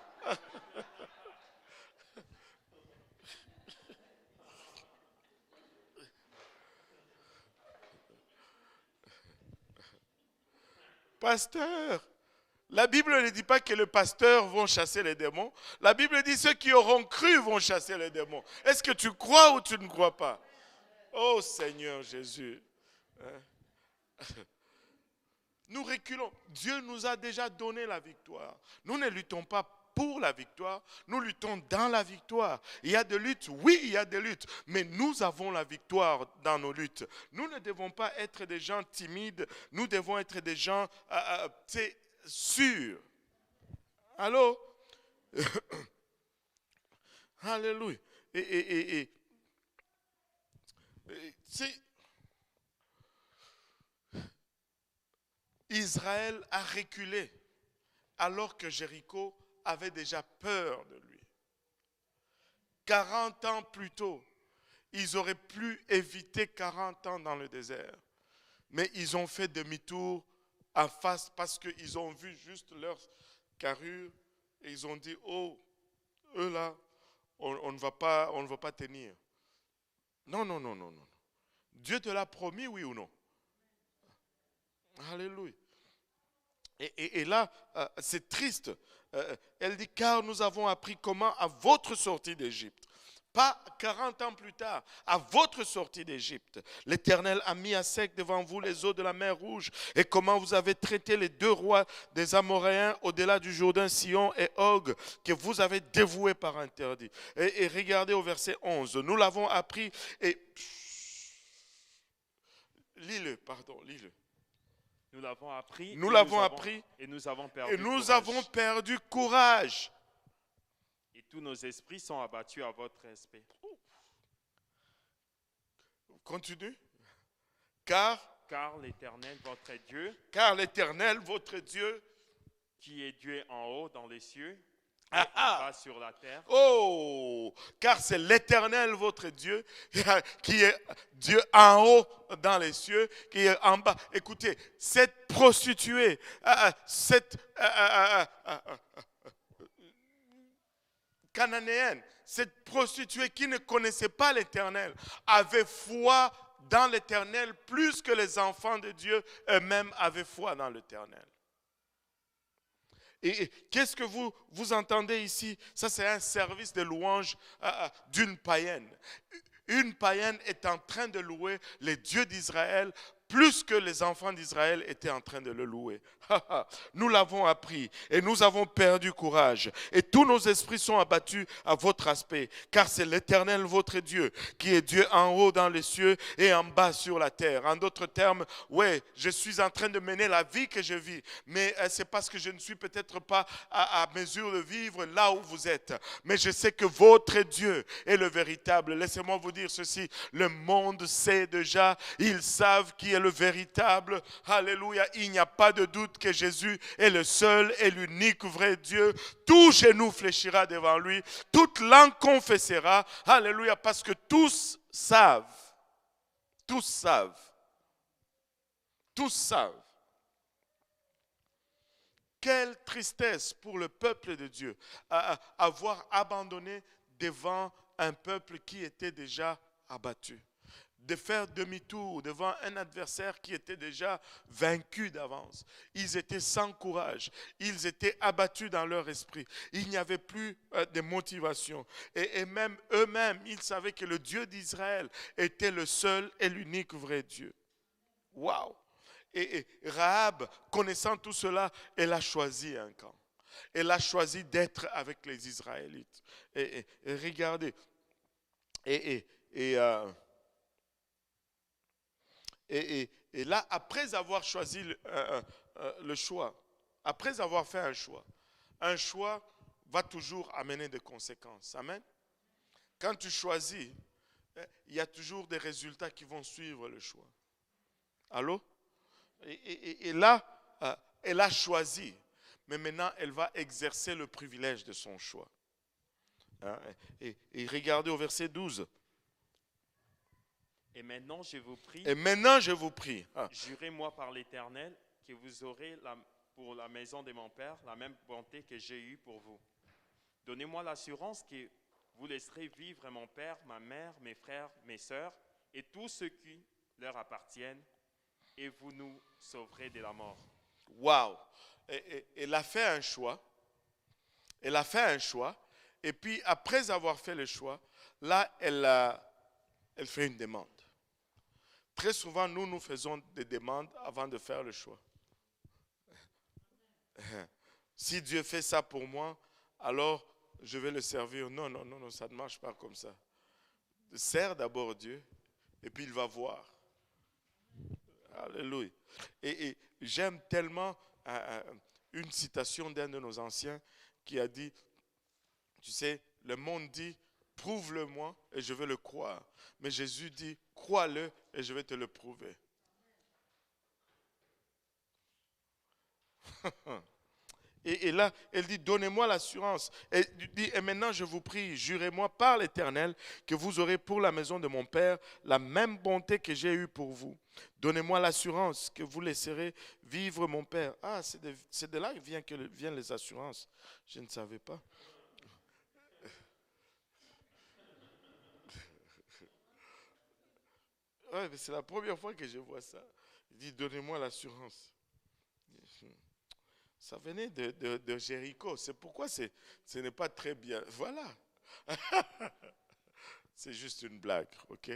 Pasteur, la Bible ne dit pas que les pasteurs vont chasser les démons. La Bible dit ceux qui auront cru vont chasser les démons. Est-ce que tu crois ou tu ne crois pas? Oh Seigneur Jésus. Nous reculons. Dieu nous a déjà donné la victoire. Nous ne luttons pas pour la victoire, nous luttons dans la victoire. Il y a des luttes, oui, il y a des luttes, mais nous avons la victoire dans nos luttes. Nous ne devons pas être des gens timides, nous devons être des gens sûrs. Allô? Alléluia. Israël a reculé alors que Jéricho avait déjà peur de lui. 40 ans plus tôt, ils auraient pu éviter 40 ans dans le désert. Mais ils ont fait demi-tour en face parce qu'ils ont vu juste leur carrure et ils ont dit, oh, eux là, on ne va pas tenir. Non, non, non, non, non. Dieu te l'a promis, oui ou non? Alléluia. Et là, c'est triste. Elle dit, car nous avons appris comment à votre sortie d'Égypte, pas 40 ans plus tard, à votre sortie d'Égypte. L'Éternel a mis à sec devant vous les eaux de la mer Rouge, et comment vous avez traité les deux rois des Amoréens au-delà du Jourdain, Sihon et Og, que vous avez dévoués par interdit. Et regardez au verset 11, nous l'avons appris et... Lis-le. Nous l'avons appris, Et nous avons perdu courage. Et tous nos esprits sont abattus à votre respect. Continue. Car l'Éternel, votre Dieu, qui est Dieu en haut dans les cieux, et en bas sur la terre. Oh, car c'est l'Éternel votre Dieu qui est Dieu en haut dans les cieux, qui est en bas. Écoutez, cette prostituée, cette cananéenne, cette prostituée qui ne connaissait pas l'Éternel, avait foi dans l'Éternel plus que les enfants de Dieu eux-mêmes avaient foi dans l'Éternel. Et qu'est-ce que vous entendez ici? Ça, c'est un service de louange d'une païenne. Une païenne est en train de louer les dieux d'Israël plus que les enfants d'Israël étaient en train de le louer. Nous l'avons appris et nous avons perdu courage. Et tous nos esprits sont abattus à votre aspect. Car c'est l'Éternel votre Dieu qui est Dieu en haut dans les cieux et en bas sur la terre. En d'autres termes, ouais, je suis en train de mener la vie que je vis. Mais c'est parce que je ne suis peut-être pas à mesure de vivre là où vous êtes. Mais je sais que votre Dieu est le véritable. Laissez-moi vous dire ceci. Le monde sait déjà. Ils savent qui est le véritable. Alléluia. Il n'y a pas de doute que Jésus est le seul et l'unique vrai Dieu. Tout genou fléchira devant lui. Toute langue confessera. Alléluia. Parce que tous savent. Tous savent. Tous savent. Quelle tristesse pour le peuple de Dieu avoir abandonné devant un peuple qui était déjà abattu. De faire demi-tour devant un adversaire qui était déjà vaincu d'avance. Ils étaient sans courage. Ils étaient abattus dans leur esprit. Il n'y avait plus de motivation. Et même eux-mêmes, ils savaient que le Dieu d'Israël était le seul et l'unique vrai Dieu. Waouh! Et Rahab, connaissant tout cela, elle a choisi un camp. Elle a choisi d'être avec les Israélites. Et regardez. Et là, après avoir choisi le choix, après avoir fait un choix va toujours amener des conséquences. Amen. Quand tu choisis, il y a toujours des résultats qui vont suivre le choix. Allô? Et là, elle a choisi, mais maintenant, elle va exercer le privilège de son choix. Et regardez au verset 12. Et maintenant, je vous prie, jurez-moi par l'Éternel que vous aurez pour la maison de mon Père la même bonté que j'ai eue pour vous. Donnez-moi l'assurance que vous laisserez vivre mon Père, ma mère, mes frères, mes sœurs et tous ceux qui leur appartiennent, et vous nous sauverez de la mort. Waouh! Elle a fait un choix. Et puis, après avoir fait le choix, là, elle fait une demande. Très souvent, nous faisons des demandes avant de faire le choix. Si Dieu fait ça pour moi, alors je vais le servir. Non, ça ne marche pas comme ça. Sers d'abord Dieu, et puis il va voir. Alléluia. Et j'aime tellement une citation d'un de nos anciens qui a dit, tu sais, le monde dit, prouve-le-moi et je vais le croire. Mais Jésus dit, crois-le et je vais te le prouver. Et là, elle dit, donnez-moi l'assurance. Elle dit, et maintenant je vous prie, jurez-moi par l'Éternel que vous aurez pour la maison de mon Père la même bonté que j'ai eue pour vous. Donnez-moi l'assurance que vous laisserez vivre mon Père. Ah, c'est de là que viennent les assurances. Je ne savais pas. Ouais, mais c'est la première fois que je vois ça. Il dit, donnez-moi l'assurance. Ça venait de Jéricho. C'est pourquoi ce n'est pas très bien. Voilà. C'est juste une blague, ok?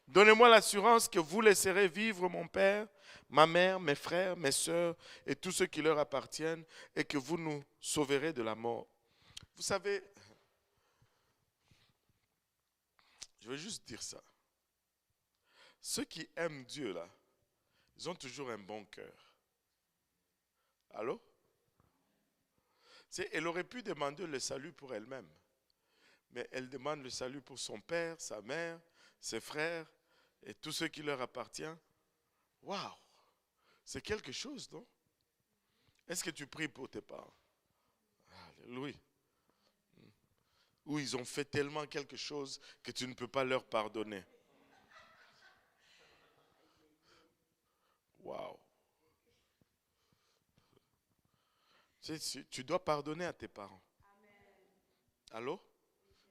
Donnez-moi l'assurance que vous laisserez vivre mon père, ma mère, mes frères, mes sœurs et tous ceux qui leur appartiennent et que vous nous sauverez de la mort. Vous savez, je vais juste dire ça. Ceux qui aiment Dieu, là, ils ont toujours un bon cœur. Allô? Elle aurait pu demander le salut pour elle-même, mais elle demande le salut pour son père, sa mère, ses frères et tous ceux qui leur appartiennent. Waouh! C'est quelque chose, non? Est-ce que tu pries pour tes parents? Alléluia. Ou ils ont fait tellement quelque chose que tu ne peux pas leur pardonner. Waouh. Tu dois pardonner à tes parents. Allô?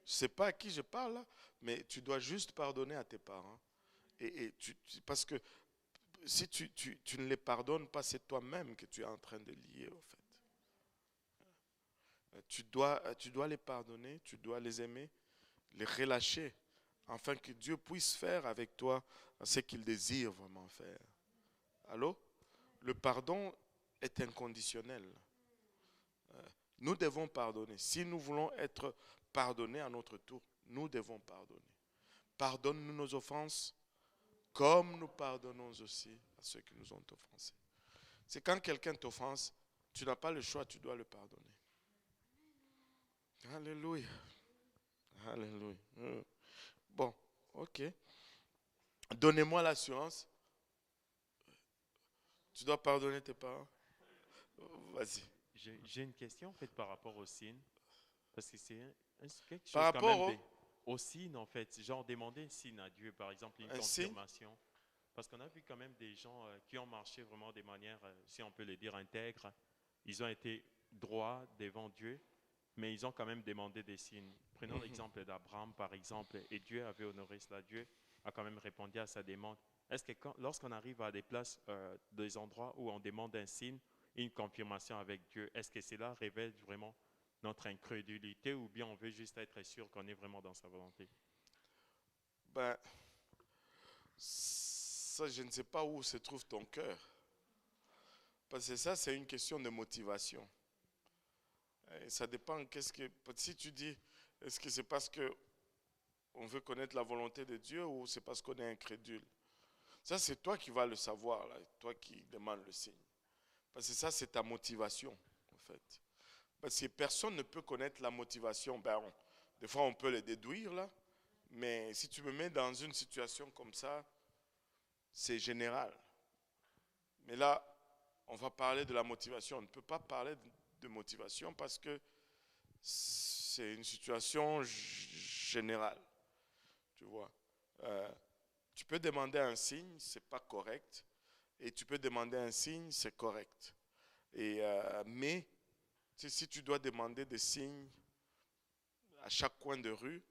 Je ne sais pas à qui je parle là, mais tu dois juste pardonner à tes parents. Parce que si tu ne les pardonnes pas, c'est toi-même que tu es en train de lier, en fait. Tu dois les pardonner, tu dois les aimer, les relâcher, afin que Dieu puisse faire avec toi ce qu'il désire vraiment faire. Allô? Le pardon est inconditionnel. Nous devons pardonner. Si nous voulons être pardonnés à notre tour, nous devons pardonner. Pardonne-nous nos offenses, comme nous pardonnons aussi à ceux qui nous ont offensés. C'est quand quelqu'un t'offense, tu n'as pas le choix, tu dois le pardonner. Alléluia. Alléluia. Bon, ok. Donnez-moi l'assurance. Tu dois pardonner tes parents. Vas-y. J'ai une question en fait par rapport au signe, parce que c'est quelque chose Par quand rapport même au signe en fait, genre demander un signe à Dieu, par exemple une un signe, confirmation, parce qu'on a vu quand même des gens qui ont marché vraiment de manière, si on peut le dire, intègre, ils ont été droits devant Dieu, mais ils ont quand même demandé des signes. Prenons l'exemple d'Abraham par exemple, et Dieu avait honoré cela, Dieu a quand même répondu à sa demande. Est-ce que lorsqu'on arrive à des places, des endroits où on demande un signe, une confirmation avec Dieu, est-ce que cela révèle vraiment notre incrédulité ou bien on veut juste être sûr qu'on est vraiment dans sa volonté? ben, ça, je ne sais pas où se trouve ton cœur. Parce que ça, c'est une question de motivation. Et ça dépend, si tu dis, est-ce que c'est parce que on veut connaître la volonté de Dieu ou c'est parce qu'on est incrédule? Ça, c'est toi qui vas le savoir, là, toi qui demandes le signe. Parce que ça, c'est ta motivation, en fait. Parce que personne ne peut connaître la motivation. Des fois, on peut le déduire, là. Mais si tu me mets dans une situation comme ça, c'est général. Mais là, on va parler de la motivation. On ne peut pas parler de motivation parce que c'est une situation générale. Tu vois. Tu peux demander un signe, c'est pas correct. Et tu peux demander un signe, c'est correct. Mais si tu dois demander des signes à chaque coin de rue,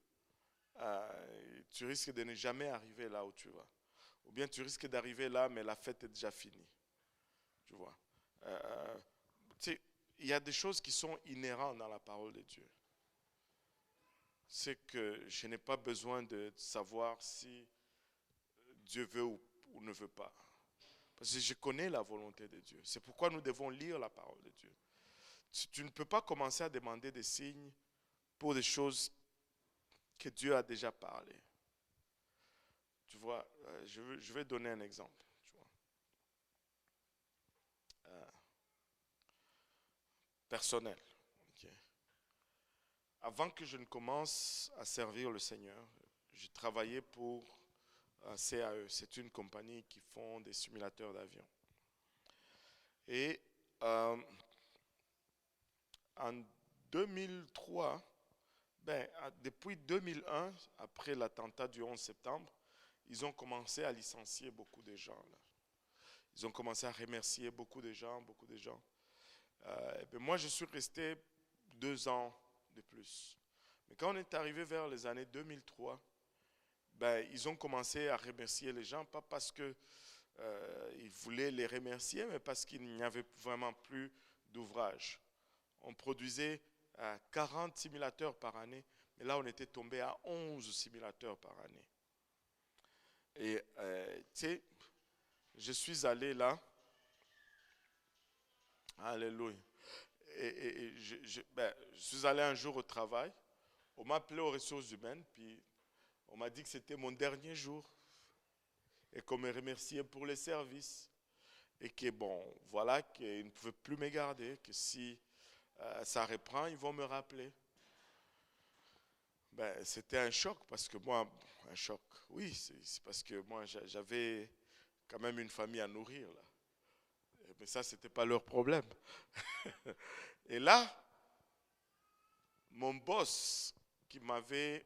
tu risques de ne jamais arriver là où tu vas. Ou bien tu risques d'arriver là, mais la fête est déjà finie. Tu vois. Il y a des choses qui sont inhérentes dans la parole de Dieu. C'est que je n'ai pas besoin de savoir si Dieu veut ou ne veut pas. Parce que je connais la volonté de Dieu. C'est pourquoi nous devons lire la parole de Dieu. Tu ne peux pas commencer à demander des signes pour des choses que Dieu a déjà parlé. Tu vois, je vais donner un exemple. Tu vois. Personnel. Okay. Avant que je ne commence à servir le Seigneur, j'ai travaillé pour CAE. C'est une compagnie qui font des simulateurs d'avion. Et en 2003, depuis 2001, après l'attentat du 11 septembre, ils ont commencé à licencier beaucoup de gens. Là. Ils ont commencé à remercier beaucoup de gens. Moi, je suis resté 2 ans de plus. Mais quand on est arrivé vers les années 2003, ils ont commencé à remercier les gens, pas parce qu'ils voulaient les remercier, mais parce qu'il n'y avait vraiment plus d'ouvrage. On produisait 40 simulateurs par année, Mais là, on était tombé à 11 simulateurs par année. Et tu sais, je suis allé là. Alléluia. Et je suis allé un jour au travail. On m'a appelé aux ressources humaines. Puis on m'a dit que c'était mon dernier jour. Et qu'on me remerciait pour les services. Et que bon, voilà, qu'ils ne pouvaient plus me garder. Que si ça reprend, ils vont me rappeler. C'était un choc parce que moi, un choc, oui, c'est parce que moi j'avais quand même une famille à nourrir là. Mais ça, c'était pas leur problème. Et là, mon boss qui m'avait,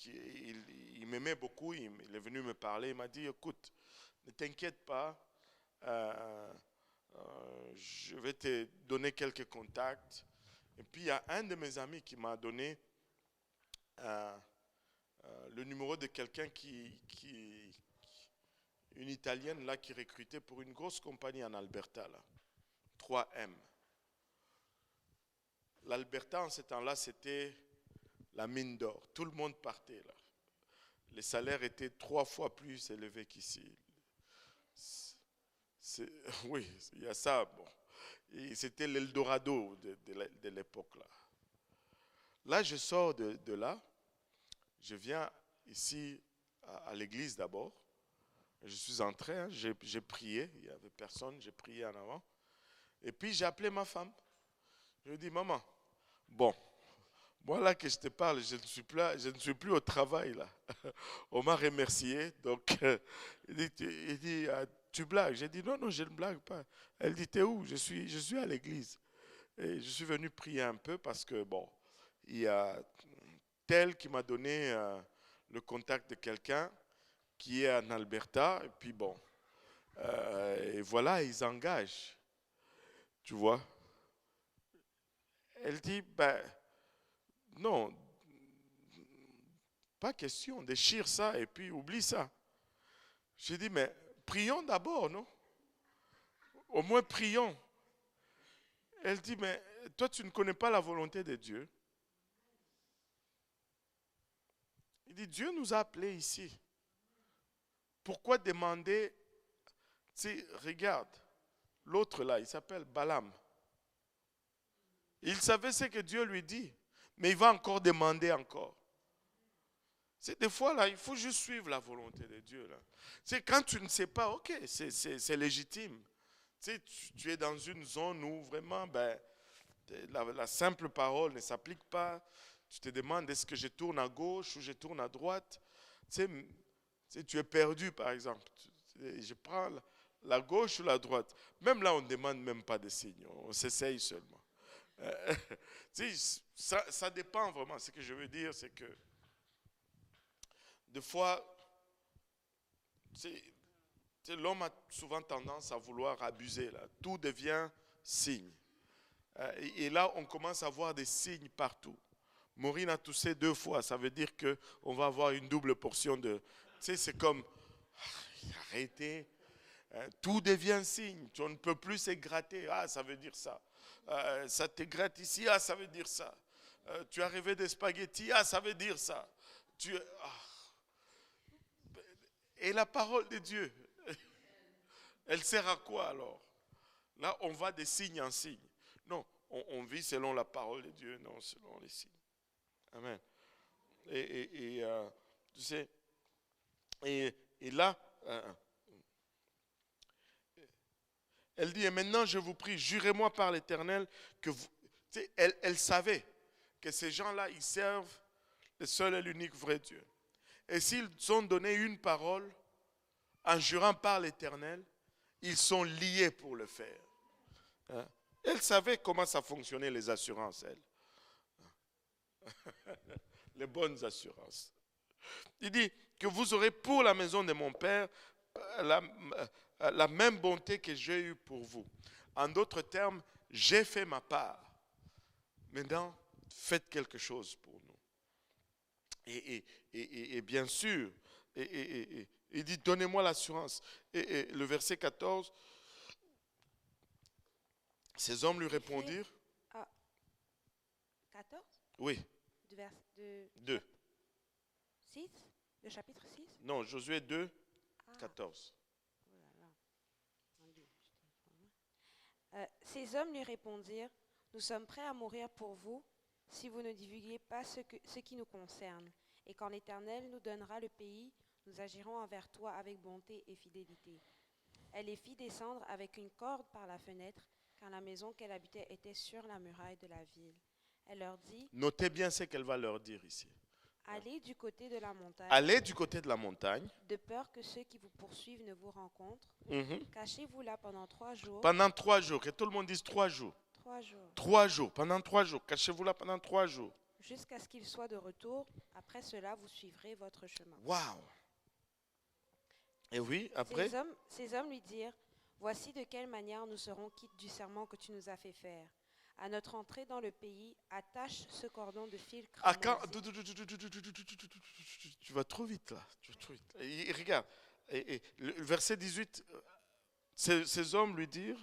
il m'aimait beaucoup, il est venu me parler, il m'a dit, écoute, ne t'inquiète pas, je vais te donner quelques contacts. Et puis il y a un de mes amis qui m'a donné le numéro de quelqu'un une Italienne là qui recrutait pour une grosse compagnie en Alberta là, 3M. L'Alberta en ce temps-là c'était la mine d'or. Tout le monde partait là. Les salaires étaient 3 fois plus élevés qu'ici. Oui, il y a ça. Bon. Et c'était l'Eldorado de l'époque là. Là, je sors de là. Je viens ici à l'église d'abord. Je suis entré, hein, j'ai prié. Il n'y avait personne, j'ai prié en avant. Et puis j'ai appelé ma femme. Je lui ai dit, maman, bon, moi là que je te parle, je ne suis plus au travail là. On m'a remercié. Donc, il dit tu blagues? J'ai dit, non, je ne blague pas. Elle dit, t'es où? Je suis à l'église. Et je suis venu prier un peu parce que, bon, il y a tel qui m'a donné le contact de quelqu'un qui est en Alberta. Et puis, bon, et voilà, ils engagent. Tu vois? Elle dit, non, pas question, déchire ça et puis oublie ça. J'ai dit, mais prions d'abord, non? Au moins prions. Elle dit, mais toi tu ne connais pas la volonté de Dieu. Il dit, Dieu nous a appelés ici. Pourquoi demander? Tu sais, regarde, l'autre là, il s'appelle Balaam. Il savait ce que Dieu lui dit, mais il va encore demander encore. C'est des fois là, il faut juste suivre la volonté de Dieu là. C'est quand tu ne sais pas, ok, c'est légitime. Tu es dans une zone où vraiment, la simple parole ne s'applique pas. Tu te demandes, est-ce que je tourne à gauche ou je tourne à droite? Tu es perdu, par exemple. Je prends la gauche ou la droite. Même là, on ne demande même pas de signes. On s'essaye seulement. Ça dépend vraiment. Ce que je veux dire, c'est que des fois, l'homme a souvent tendance à vouloir abuser. Là. Tout devient signe. Et là, on commence à voir des signes partout. Maureen a toussé 2 fois. Ça veut dire qu'on va avoir une double portion de... c'est comme... Arrêtez. Tout devient signe. On ne peut plus se gratter. Ah, ça veut dire ça. Ça te gratte ici. Ah, ça veut dire ça. Tu as rêvé des spaghettis. Ah, ça veut dire ça. Et la parole de Dieu, elle sert à quoi alors? Là, on va de signe en signe. Non, on vit selon la parole de Dieu, non selon les signes. Amen. Et tu sais, et là, elle dit, et maintenant je vous prie, jurez-moi par l'Éternel que vous... Tu sais, elle savait que ces gens-là, ils servent le seul et l'unique vrai Dieu. Et s'ils ont donné une parole, en jurant par l'Éternel, ils sont liés pour le faire. Hein? Elle savait comment ça fonctionnait les assurances, elle. Les bonnes assurances. Il dit que vous aurez pour la maison de mon Père la même bonté que j'ai eue pour vous. En d'autres termes, j'ai fait ma part. Maintenant, faites quelque chose pour nous. Et bien sûr, il dit, donnez-moi l'assurance. Et le verset 14, ces hommes lui répondirent. 14? Oui. de 2. 6, le chapitre 6. Non, Josué 2, Ah, 14. oh là là. Attendez, ces hommes lui répondirent, nous sommes prêts à mourir pour vous si vous ne divulguez pas ce qui nous concerne. Et quand l'Éternel nous donnera le pays, nous agirons envers toi avec bonté et fidélité. Elle les fit descendre avec une corde par la fenêtre, car la maison qu'elle habitait était sur la muraille de la ville. Elle leur dit, Notez bien ce qu'elle va leur dire ici. allez du côté de la montagne, Allez du côté de la montagne. de peur que ceux qui vous poursuivent ne vous rencontrent. Mhm. Cachez-vous là pendant 3 jours. Pendant 3 jours. Que tout le monde dise 3 jours. 3 jours. 3 jours. Pendant 3 jours. Cachez-vous là pendant 3 jours. Jusqu'à ce qu'il soit de retour. Après cela, vous suivrez votre chemin. Waouh. Et oui, après, Ces hommes lui dirent, voici de quelle manière nous serons quittes du serment que tu nous as fait faire. À notre entrée dans le pays, attache ce cordon de fil ah, quand, cramoisi. tu vas trop vite là. Tu vas trop vite. Et regarde, le verset 18, ces hommes lui dirent,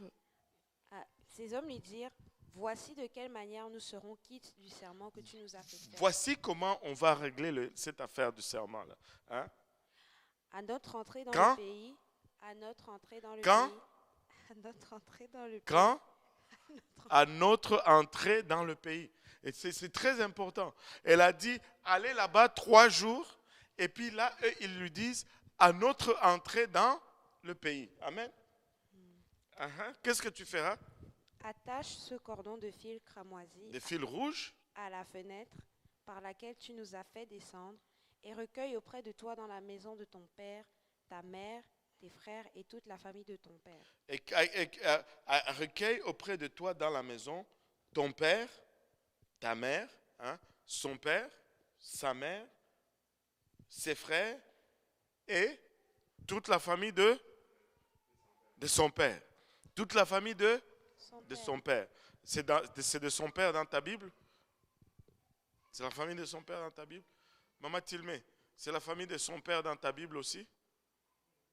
Ces hommes lui dirent, voici de quelle manière nous serons quittes du serment que tu nous as fait faire. voici comment on va régler cette affaire du serment là. Hein? À notre entrée dans Quand? le pays, à notre entrée dans le Quand? pays, à notre entrée dans le Quand? pays, À notre entrée dans le pays. Et c'est très important. Elle a dit, allez là-bas 3 jours. Et puis là, eux, ils lui disent, à notre entrée dans le pays. Amen. Qu'est-ce que tu feras? attache ce cordon de fil cramoisi Des fils rouges. à la fenêtre par laquelle tu nous as fait descendre et recueille auprès de toi dans la maison de ton père, ta mère, tes frères et toute la famille de ton père. Et recueille auprès de toi dans la maison ton père, ta mère, son père, sa mère, ses frères et toute la famille de son père. Toute la famille de son père. C'est de son père dans ta Bible? C'est la famille de son père dans ta Bible? Maman Tilmé, c'est la famille de son père dans ta Bible aussi?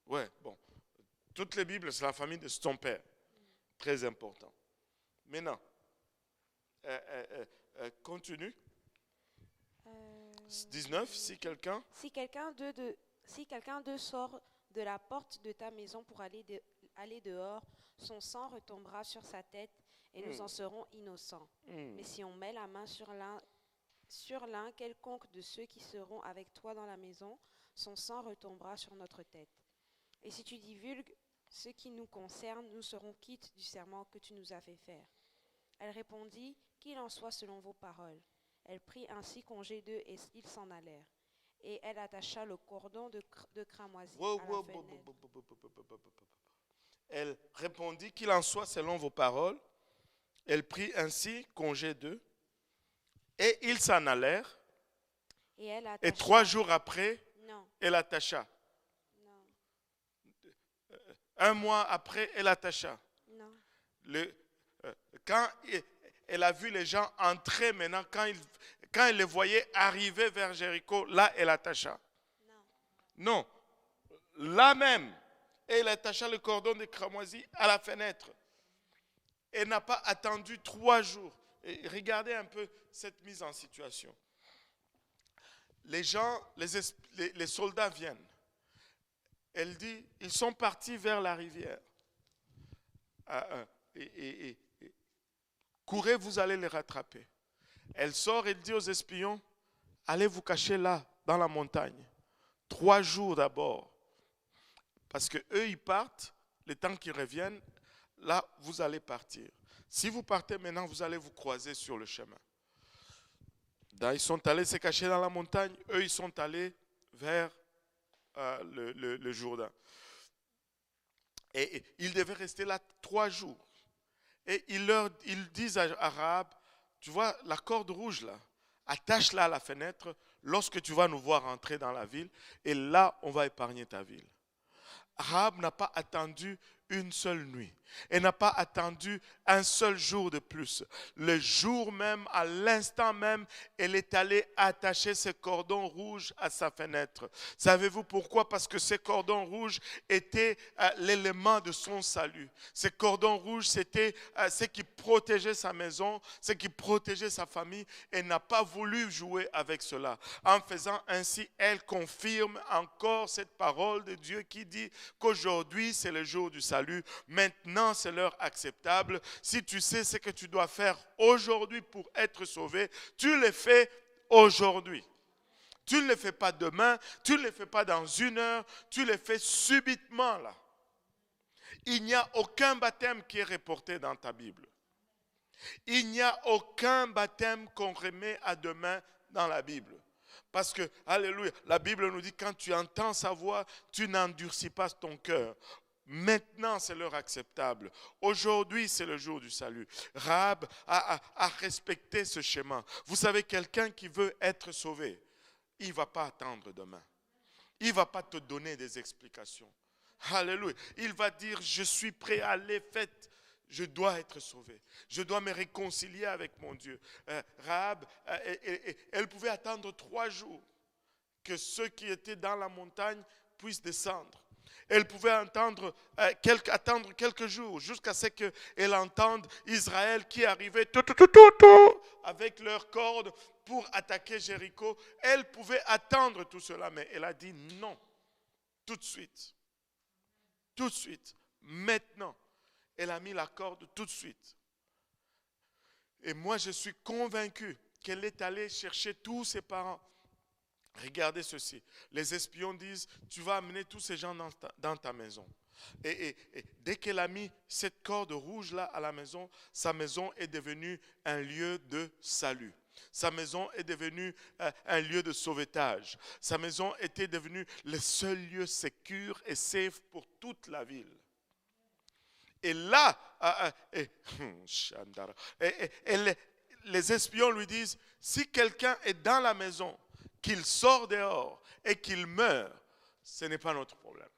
Ouais, bon. Toutes les Bibles, c'est la famille de son père. Très important. Maintenant, continue. 19, si quelqu'un... Si quelqu'un d'eux sort de la porte de ta maison pour aller dehors, son sang retombera sur sa tête et nous en serons innocents. Mais si on met la main sur l'un quelconque de ceux qui seront avec toi dans la maison, son sang retombera sur notre tête. Et si tu divulgues ce qui nous concerne, nous serons quittes du serment que tu nous as fait faire. Elle répondit, qu'il en soit selon vos paroles. Elle prit ainsi congé d'eux et ils s'en allèrent. Et elle attacha le cordon de cramoisi à la fenêtre. Elle répondit qu'il en soit selon vos paroles. Elle prit ainsi congé d'eux et ils s'en allèrent. Et 3 jours après, Non, elle attacha. non, 1 mois après, elle attacha. non. Quand elle a vu les gens entrer maintenant, quand elle les voyait arriver vers Jéricho, là, elle attacha. Non. Là même, elle attacha le cordon de cramoisi à la fenêtre. Elle n'a pas attendu 3 jours. Et regardez un peu cette mise en situation. Les gens, les soldats viennent. Elle dit, ils sont partis vers la rivière. Courez, vous allez les rattraper. Elle sort, elle dit aux espions, allez vous cacher là, dans la montagne. 3 jours d'abord. Parce que eux, ils partent, le temps qu'ils reviennent, là, vous allez partir. Si vous partez maintenant, vous allez vous croiser sur le chemin. Ils sont allés se cacher dans la montagne, eux, ils sont allés vers le Jourdain. Et ils devaient rester là 3 jours. Et ils disent à Rahab, tu vois la corde rouge là, attache-la à la fenêtre lorsque tu vas nous voir entrer dans la ville et là on va épargner ta ville. Rahab n'a pas attendu une seule nuit. Elle n'a pas attendu un seul jour de plus. Le jour même, à l'instant même, elle est allée attacher ce cordon rouge à sa fenêtre. Savez-vous pourquoi? Parce que ce cordon rouge était l'élément de son salut. Ce cordon rouge, c'était ce qui protégeait sa maison, ce qui protégeait sa famille. Elle n'a pas voulu jouer avec cela. En faisant ainsi, elle confirme encore cette parole de Dieu qui dit qu'aujourd'hui, c'est le jour du salut. Maintenant, c'est l'heure acceptable. Si tu sais ce que tu dois faire aujourd'hui pour être sauvé, tu le fais aujourd'hui. Tu ne le fais pas demain, tu ne le fais pas dans une heure, tu le fais subitement là. Il n'y a aucun baptême qui est reporté dans ta Bible. Il n'y a aucun baptême qu'on remet à demain dans la Bible. Parce que, alléluia, la Bible nous dit quand tu entends sa voix, tu n'endurcis pas ton cœur. Maintenant, c'est l'heure acceptable. Aujourd'hui, c'est le jour du salut. Rahab a respecté ce schéma. Vous savez, quelqu'un qui veut être sauvé, il ne va pas attendre demain. Il ne va pas te donner des explications. Alléluia. Il va dire, je suis prêt à les faire. Je dois être sauvé. Je dois me réconcilier avec mon Dieu. Rahab, elle pouvait attendre 3 jours que ceux qui étaient dans la montagne puissent descendre. Elle pouvait attendre quelques jours jusqu'à ce qu'elle entende Israël qui arrivait avec leurs cordes pour attaquer Jéricho. Elle pouvait attendre tout cela, mais elle a dit non, tout de suite. Tout de suite, maintenant. Elle a mis la corde tout de suite. Et moi, je suis convaincu qu'elle est allée chercher tous ses parents. Regardez ceci. Les espions disent, tu vas amener tous ces gens dans ta maison. Et dès qu'elle a mis cette corde rouge-là à la maison, sa maison est devenue un lieu de salut. Sa maison est devenue un lieu de sauvetage. Sa maison était devenue le seul lieu sécure et safe pour toute la ville. Et là, les espions lui disent, si quelqu'un est dans la maison, qu'il sort dehors et qu'il meurt, ce n'est pas notre problème.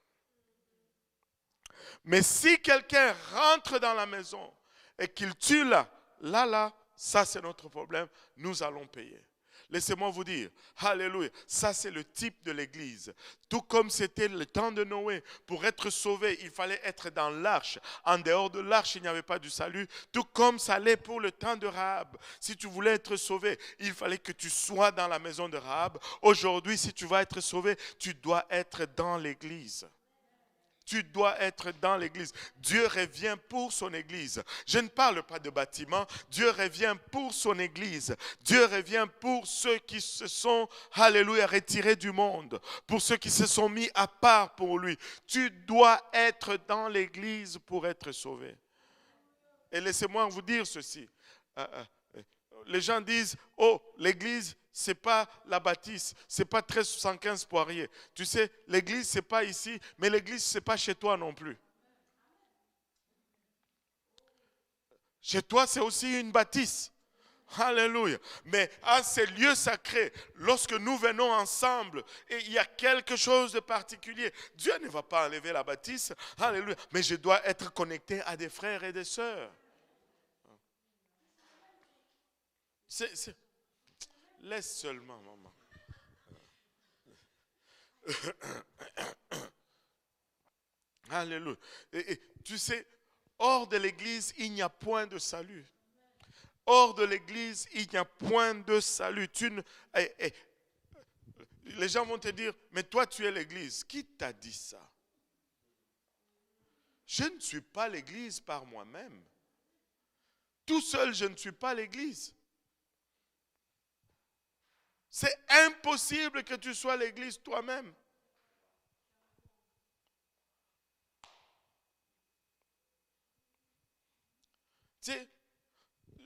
Mais si quelqu'un rentre dans la maison et qu'il tue là, ça c'est notre problème, nous allons payer. Laissez-moi vous dire, alléluia, ça c'est le type de l'église. Tout comme c'était le temps de Noé, pour être sauvé, il fallait être dans l'arche. En dehors de l'arche, il n'y avait pas du salut. Tout comme ça allait pour le temps de Rahab. Si tu voulais être sauvé, il fallait que tu sois dans la maison de Rahab. Aujourd'hui, si tu vas être sauvé, tu dois être dans l'église. Tu dois être dans l'église. Dieu revient pour son église. Je ne parle pas de bâtiment. Dieu revient pour son église. Dieu revient pour ceux qui se sont, alléluia, retirés du monde. Pour ceux qui se sont mis à part pour lui. Tu dois être dans l'église pour être sauvé. Et laissez-moi vous dire ceci. Les gens disent, oh, l'église, ce n'est pas la bâtisse, ce n'est pas 1375 Poirier. Tu sais, l'église, ce n'est pas ici, mais l'église, ce n'est pas chez toi non plus. Chez toi, c'est aussi une bâtisse. Alléluia. Mais à ces lieux sacrés, lorsque nous venons ensemble, et il y a quelque chose de particulier, Dieu ne va pas enlever la bâtisse. Alléluia. Mais je dois être connecté à des frères et des sœurs. Laisse seulement, maman. Alléluia. Et tu sais, hors de l'église, il n'y a point de salut. Hors de l'église, il n'y a point de salut. Les gens vont te dire, mais toi tu es l'église. Qui t'a dit ça? Je ne suis pas l'église par moi-même. Tout seul, je ne suis pas l'église. C'est impossible que tu sois l'église toi-même. Tu sais,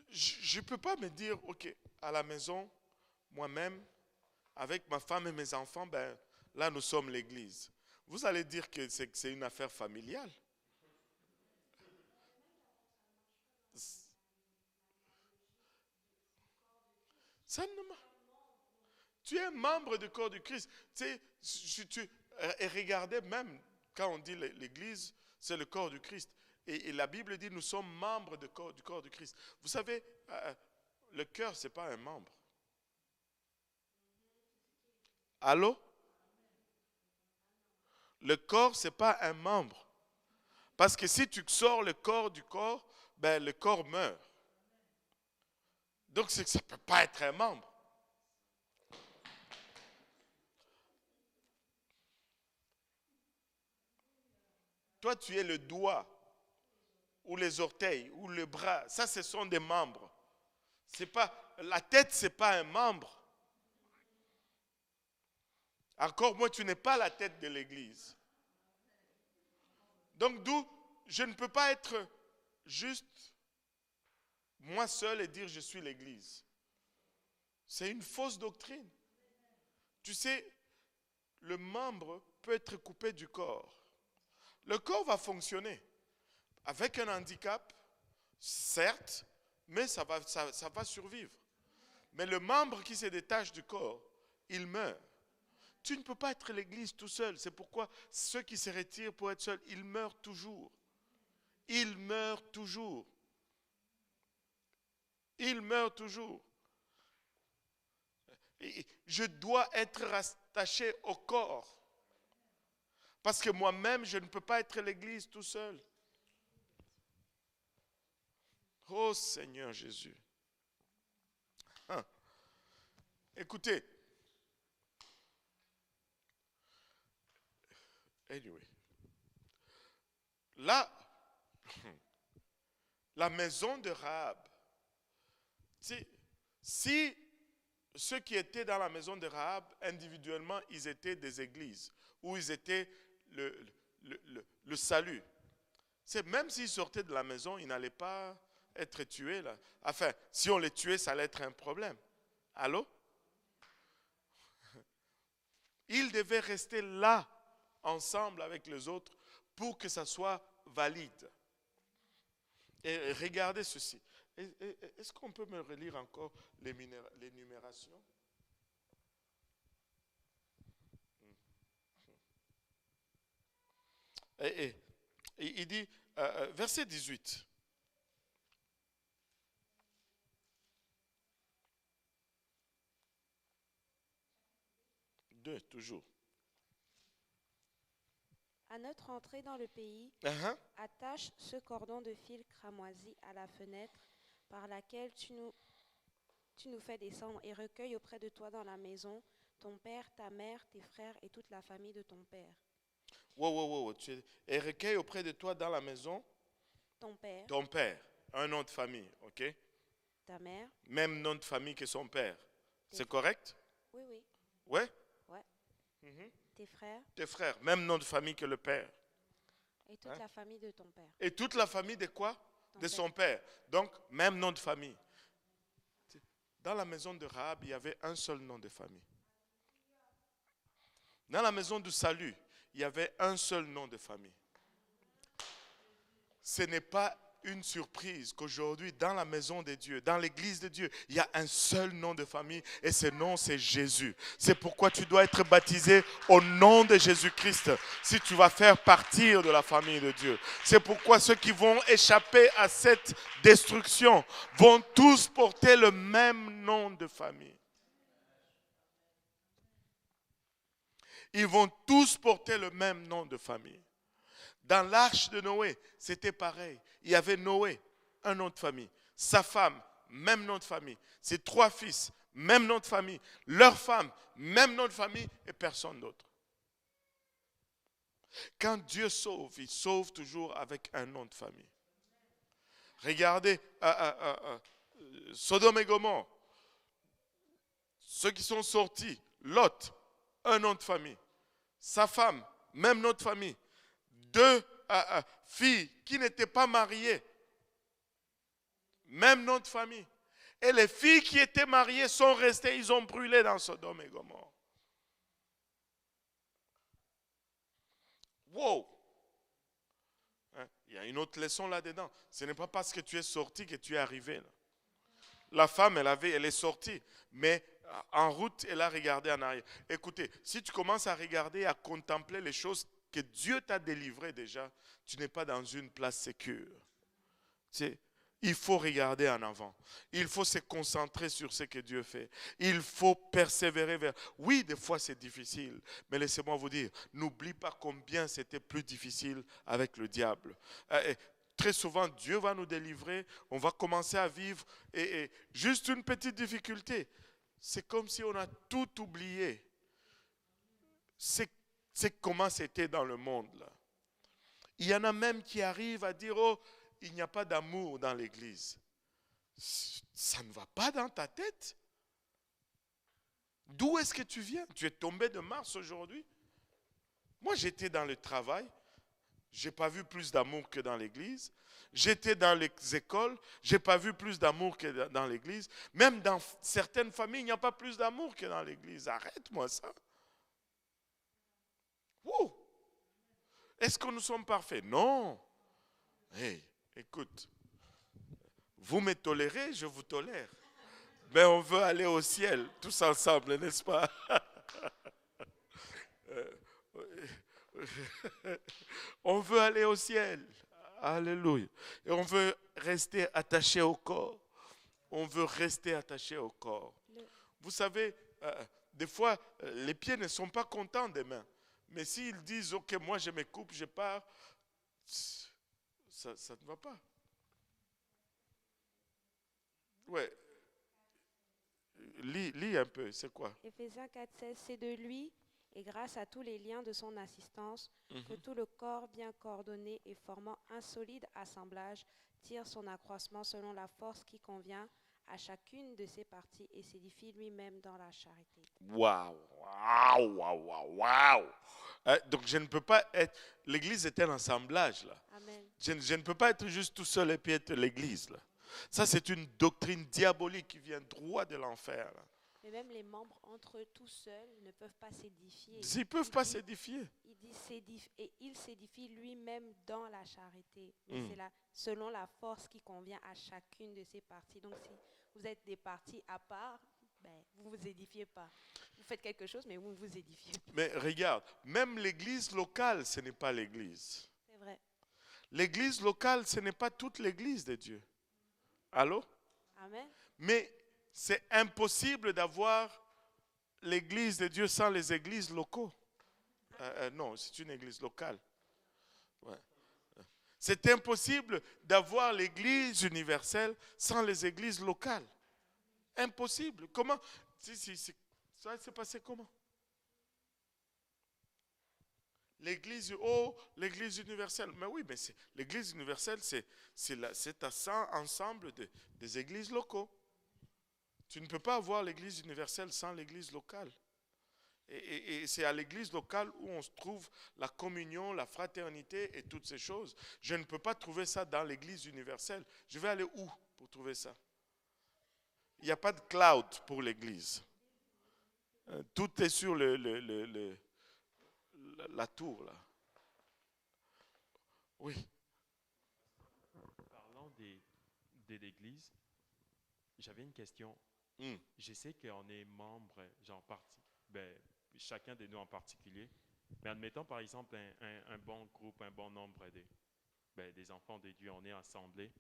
je ne peux pas me dire, ok, à la maison, moi-même, avec ma femme et mes enfants, ben, là nous sommes l'église. Vous allez dire que c'est une affaire familiale. Ça ne marche. Tu es membre du corps du Christ. Tu sais, et regardez même, quand on dit l'église, C'est le corps du Christ. Et la Bible dit, nous sommes membres du corps du Christ. Vous savez, le cœur, ce n'est pas un membre. Allô? Le corps, ce n'est pas un membre. Parce que si tu sors le corps du corps, ben, le corps meurt. Donc, ça ne peut pas être un membre. Toi, tu es le doigt, ou les orteils, ou le bras. Ça, ce sont des membres. C'est pas, la tête, ce n'est pas un membre. Encore moins, tu n'es pas la tête de l'Église. Donc, d'où je ne peux pas être juste moi seul et dire je suis l'Église. C'est une fausse doctrine. Tu sais, le membre peut être coupé du corps. Le corps va fonctionner avec un handicap, certes, mais ça va survivre. Mais le membre qui se détache du corps, il meurt. Tu ne peux pas être l'Église tout seul. C'est pourquoi ceux qui se retirent pour être seuls, ils meurent toujours. Ils meurent toujours. Ils meurent toujours. Et je dois être rattaché au corps. Parce que moi-même, je ne peux pas être l'Église tout seul. Oh Seigneur Jésus. Écoutez. Anyway. Là, la maison de Rahab. Si ceux qui étaient dans la maison de Rahab, individuellement, ils étaient des églises, ou ils étaient le salut. C'est même s'ils sortaient de la maison, ils n'allaient pas être tués. Là. Enfin, si on les tuait, ça allait être un problème. Allô? Ils devaient rester là, ensemble avec les autres, pour que ça soit valide. Et regardez ceci. Est-ce qu'on peut me relire encore les numérations? Et il dit, verset 18. Deux, toujours. À notre entrée dans le pays, attache ce cordon de fil cramoisi à la fenêtre par laquelle tu nous fais descendre et recueille auprès de toi dans la maison ton père, ta mère, tes frères et toute la famille de ton père. Wow. Et recueille auprès de toi dans la maison ton père. Ton père. Un nom de famille, ok? Ta mère. Même nom de famille que son père. C'est correct? Oui. Ouais? Ouais. Mm-hmm. Tes frères. Tes frères. Même nom de famille que le père. Et toute la famille de ton père. Et toute la famille de quoi? De son père. Donc, même nom de famille. Dans la maison de Rahab, il y avait un seul nom de famille. Dans la maison du salut, il y avait un seul nom de famille. Ce n'est pas une surprise qu'aujourd'hui, dans la maison de Dieu, dans l'église de Dieu, il y a un seul nom de famille et ce nom, c'est Jésus. C'est pourquoi tu dois être baptisé au nom de Jésus-Christ si tu vas faire partir de la famille de Dieu. C'est pourquoi ceux qui vont échapper à cette destruction vont tous porter le même nom de famille. Ils vont tous porter le même nom de famille. Dans l'arche de Noé, c'était pareil. Il y avait Noé, un nom de famille. Sa femme, même nom de famille. Ses 3 fils, même nom de famille. Leur femme, même nom de famille et personne d'autre. Quand Dieu sauve, il sauve toujours avec un nom de famille. Regardez Sodome et Gomorrhe. Ceux qui sont sortis, Lot, un nom de famille. Sa femme, même nom de famille. 2 filles qui n'étaient pas mariées, même nom de famille. Et les filles qui étaient mariées sont restées, ils ont brûlé dans Sodome et Gomorrhe. Wow! Il y a une autre leçon là-dedans. Ce n'est pas parce que tu es sorti que tu es arrivé. Là. La femme, elle est sortie, mais en route, elle a regardé en arrière. Écoutez, si tu commences à regarder, à contempler les choses que Dieu t'a délivré déjà, tu n'es pas dans une place sécure. Il faut regarder en avant. Il faut se concentrer sur ce que Dieu fait. Il faut persévérer vers... Oui, des fois c'est difficile, mais laissez-moi vous dire, n'oublie pas combien c'était plus difficile avec le diable. Très souvent, Dieu va nous délivrer, on va commencer à vivre et juste une petite difficulté. C'est comme si on a tout oublié. C'est comment c'était dans le monde, là. Il y en a même qui arrivent à dire, oh, il n'y a pas d'amour dans l'église. Ça ne va pas dans ta tête. D'où est-ce que tu viens? Tu es tombé de Mars aujourd'hui? Moi, j'étais dans le travail. Je n'ai pas vu plus d'amour que dans l'église. J'étais dans les écoles. Je n'ai pas vu plus d'amour que dans l'église. Même dans certaines familles, il n'y a pas plus d'amour que dans l'église. Arrête-moi ça. Wow. Est-ce que nous sommes parfaits? Non. Hey, écoute, vous me tolérez, je vous tolère. Mais on veut aller au ciel, tous ensemble, n'est-ce pas? On veut aller au ciel. Alléluia. Et on veut rester attaché au corps. On veut rester attaché au corps. Vous savez, des fois, les pieds ne sont pas contents des mains. Mais s'ils disent, ok, moi je me coupe, je pars, ça ne va pas. Ouais. Lis un peu, c'est quoi? Éphésiens 4,16, c'est de lui, et grâce à tous les liens de son assistance, que tout le corps bien coordonné et formant un solide assemblage tire son accroissement selon la force qui convient à chacune de ses parties et s'édifie lui-même dans la charité. Waouh, waouh, waouh, waouh, waouh. Donc je ne peux pas être... L'église est un assemblage, là. Amen. Je ne peux pas être juste tout seul et puis être l'église, là. Ça, c'est une doctrine diabolique qui vient droit de l'enfer, là. Mais même les membres entre eux tout seuls ne peuvent pas s'édifier. Ils ne peuvent pas s'édifier. Il dit et il s'édifie lui-même dans la charité. Mais c'est selon la force qui convient à chacune de ses parties. Donc si vous êtes des parties à part, vous ne vous édifiez pas. Vous faites quelque chose, mais vous ne vous édifiez pas. Mais regarde, même l'église locale, ce n'est pas l'église. C'est vrai. L'église locale, ce n'est pas toute l'église de Dieu. Allô? Amen. Mais c'est impossible d'avoir l'église de Dieu sans les églises locaux. Non, c'est une église locale. Ouais. C'est impossible d'avoir l'église universelle sans les églises locales. Impossible. Comment? Ça s'est passé comment? L'église, l'église universelle. Mais oui, mais l'église universelle, c'est un ensemble des églises locaux. Tu ne peux pas avoir l'église universelle sans l'église locale. Et c'est à l'église locale où on se trouve la communion, la fraternité et toutes ces choses. Je ne peux pas trouver ça dans l'église universelle. Je vais aller où pour trouver ça? Il n'y a pas de cloud pour l'église. Tout est sur la tour, là. Oui. Parlant de l'église, j'avais une question. Je sais qu'on est membre, genre chacun de nous en particulier, mais admettons par exemple un bon groupe, un bon nombre des enfants de Dieu, on est assemblés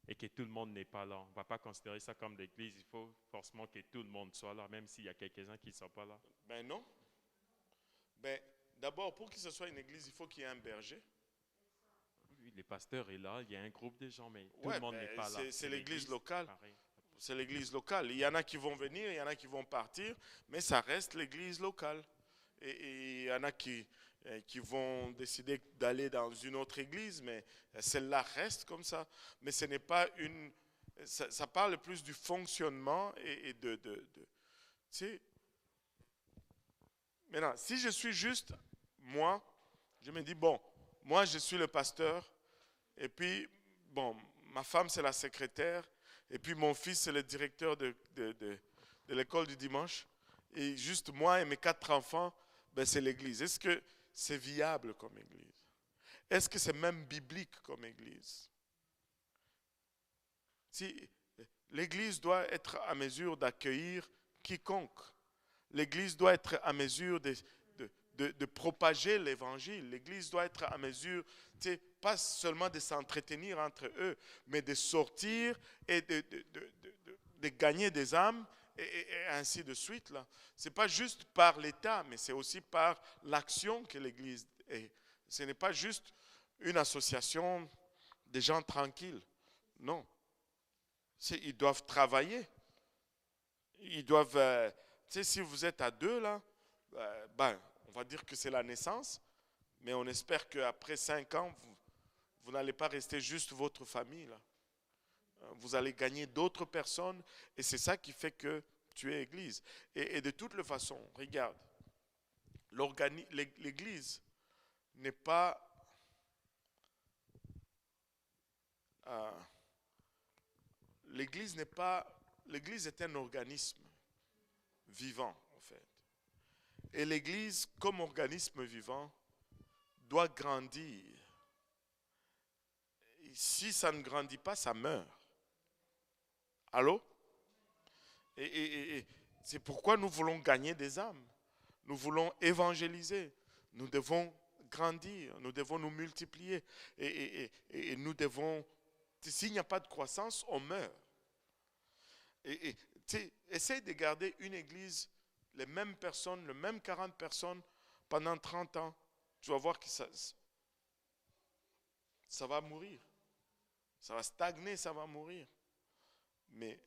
et que tout le monde n'est pas là. On ne va pas considérer ça comme l'église, il faut forcément que tout le monde soit là, même s'il y a quelques-uns qui ne sont pas là. Ben non. Ben, d'abord, pour que ce soit une église, il faut qu'il y ait un berger. Oui, les pasteurs sont là, il y a un groupe de gens, mais tout le monde n'est pas là. C'est l'église locale. Pareil. C'est l'église locale. Il y en a qui vont venir, il y en a qui vont partir, mais ça reste l'église locale. Et il y en a qui vont décider d'aller dans une autre église, mais celle-là reste comme ça. Mais ce n'est pas une... Ça parle plus du fonctionnement et tu sais. Maintenant, si je suis juste moi, je me dis, bon, moi je suis le pasteur, et puis, bon, ma femme c'est la secrétaire, et puis mon fils c'est le directeur de l'école du dimanche, et juste moi et mes 4 enfants, ben, c'est l'église. Est-ce que c'est viable comme église? Est-ce que c'est même biblique comme église? Si l'église doit être à mesure d'accueillir quiconque. L'église doit être à mesure de propager l'évangile. L'Église doit être à mesure, pas seulement de s'entretenir entre eux, mais de sortir et de gagner des âmes et ainsi de suite. Ce n'est pas juste par l'État, mais c'est aussi par l'action que l'Église est. Ce n'est pas juste une association de gens tranquilles. Non. Ils doivent travailler. Ils doivent, si vous êtes à deux, là, on va dire que c'est la naissance, mais on espère qu'après 5 ans, vous n'allez pas rester juste votre famille, là. Vous allez gagner d'autres personnes, et c'est ça qui fait que tu es Église. Et de toutes les façons, regarde, l'Église n'est pas... L'Église n'est pas... L'Église est un organisme vivant, en fait. Et l'Église, comme organisme vivant, doit grandir. Et si ça ne grandit pas, ça meurt. Allô? Et c'est pourquoi nous voulons gagner des âmes. Nous voulons évangéliser. Nous devons grandir. Nous devons nous multiplier. Et nous devons... S'il n'y a pas de croissance, on meurt. Essaye de garder une église, les mêmes personnes, les mêmes 40 personnes pendant 30 ans. Tu vas voir que ça va mourir. Ça va stagner, ça va mourir. Mais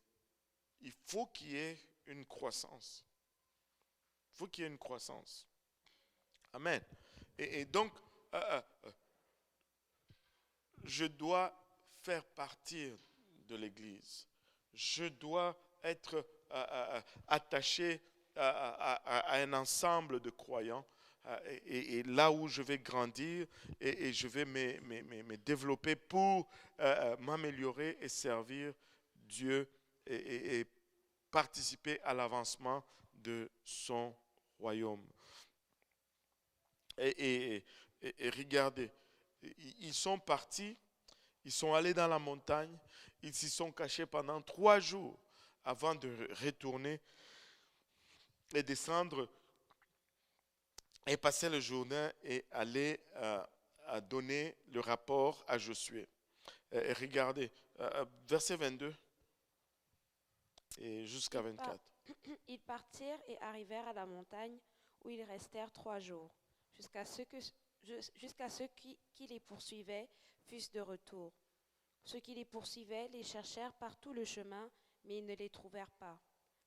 il faut qu'il y ait une croissance. Il faut qu'il y ait une croissance. Amen. Et donc, je dois faire partie de l'église. Je dois être attaché à un ensemble de croyants. Et là où je vais grandir et je vais me développer pour m'améliorer et servir Dieu et participer à l'avancement de son royaume. Et regardez, ils sont partis, ils sont allés dans la montagne, ils s'y sont cachés pendant 3 jours avant de retourner et descendre et passer le Jourdain et aller à donner le rapport à Josué. Et regardez, verset 22 et jusqu'à 24. Ils partirent et arrivèrent à la montagne où ils restèrent 3 jours, jusqu'à ce qui les poursuivaient fussent de retour. Ceux qui les poursuivaient les cherchèrent par tout le chemin, mais ils ne les trouvèrent pas.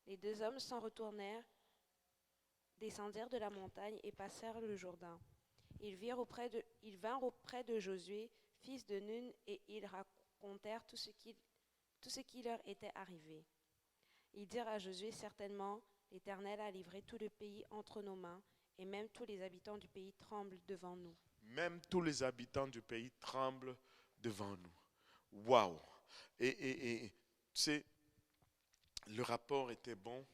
Les 2 hommes s'en retournèrent, descendirent de la montagne et passèrent le Jourdain. Ils vinrent auprès de Josué, fils de Nun, et ils racontèrent tout ce qui leur était arrivé. Ils dirent à Josué, certainement, l'Éternel a livré tout le pays entre nos mains, et même tous les habitants du pays tremblent devant nous. Même tous les habitants du pays tremblent devant nous. Waouh! Et tu sais, le rapport était bon,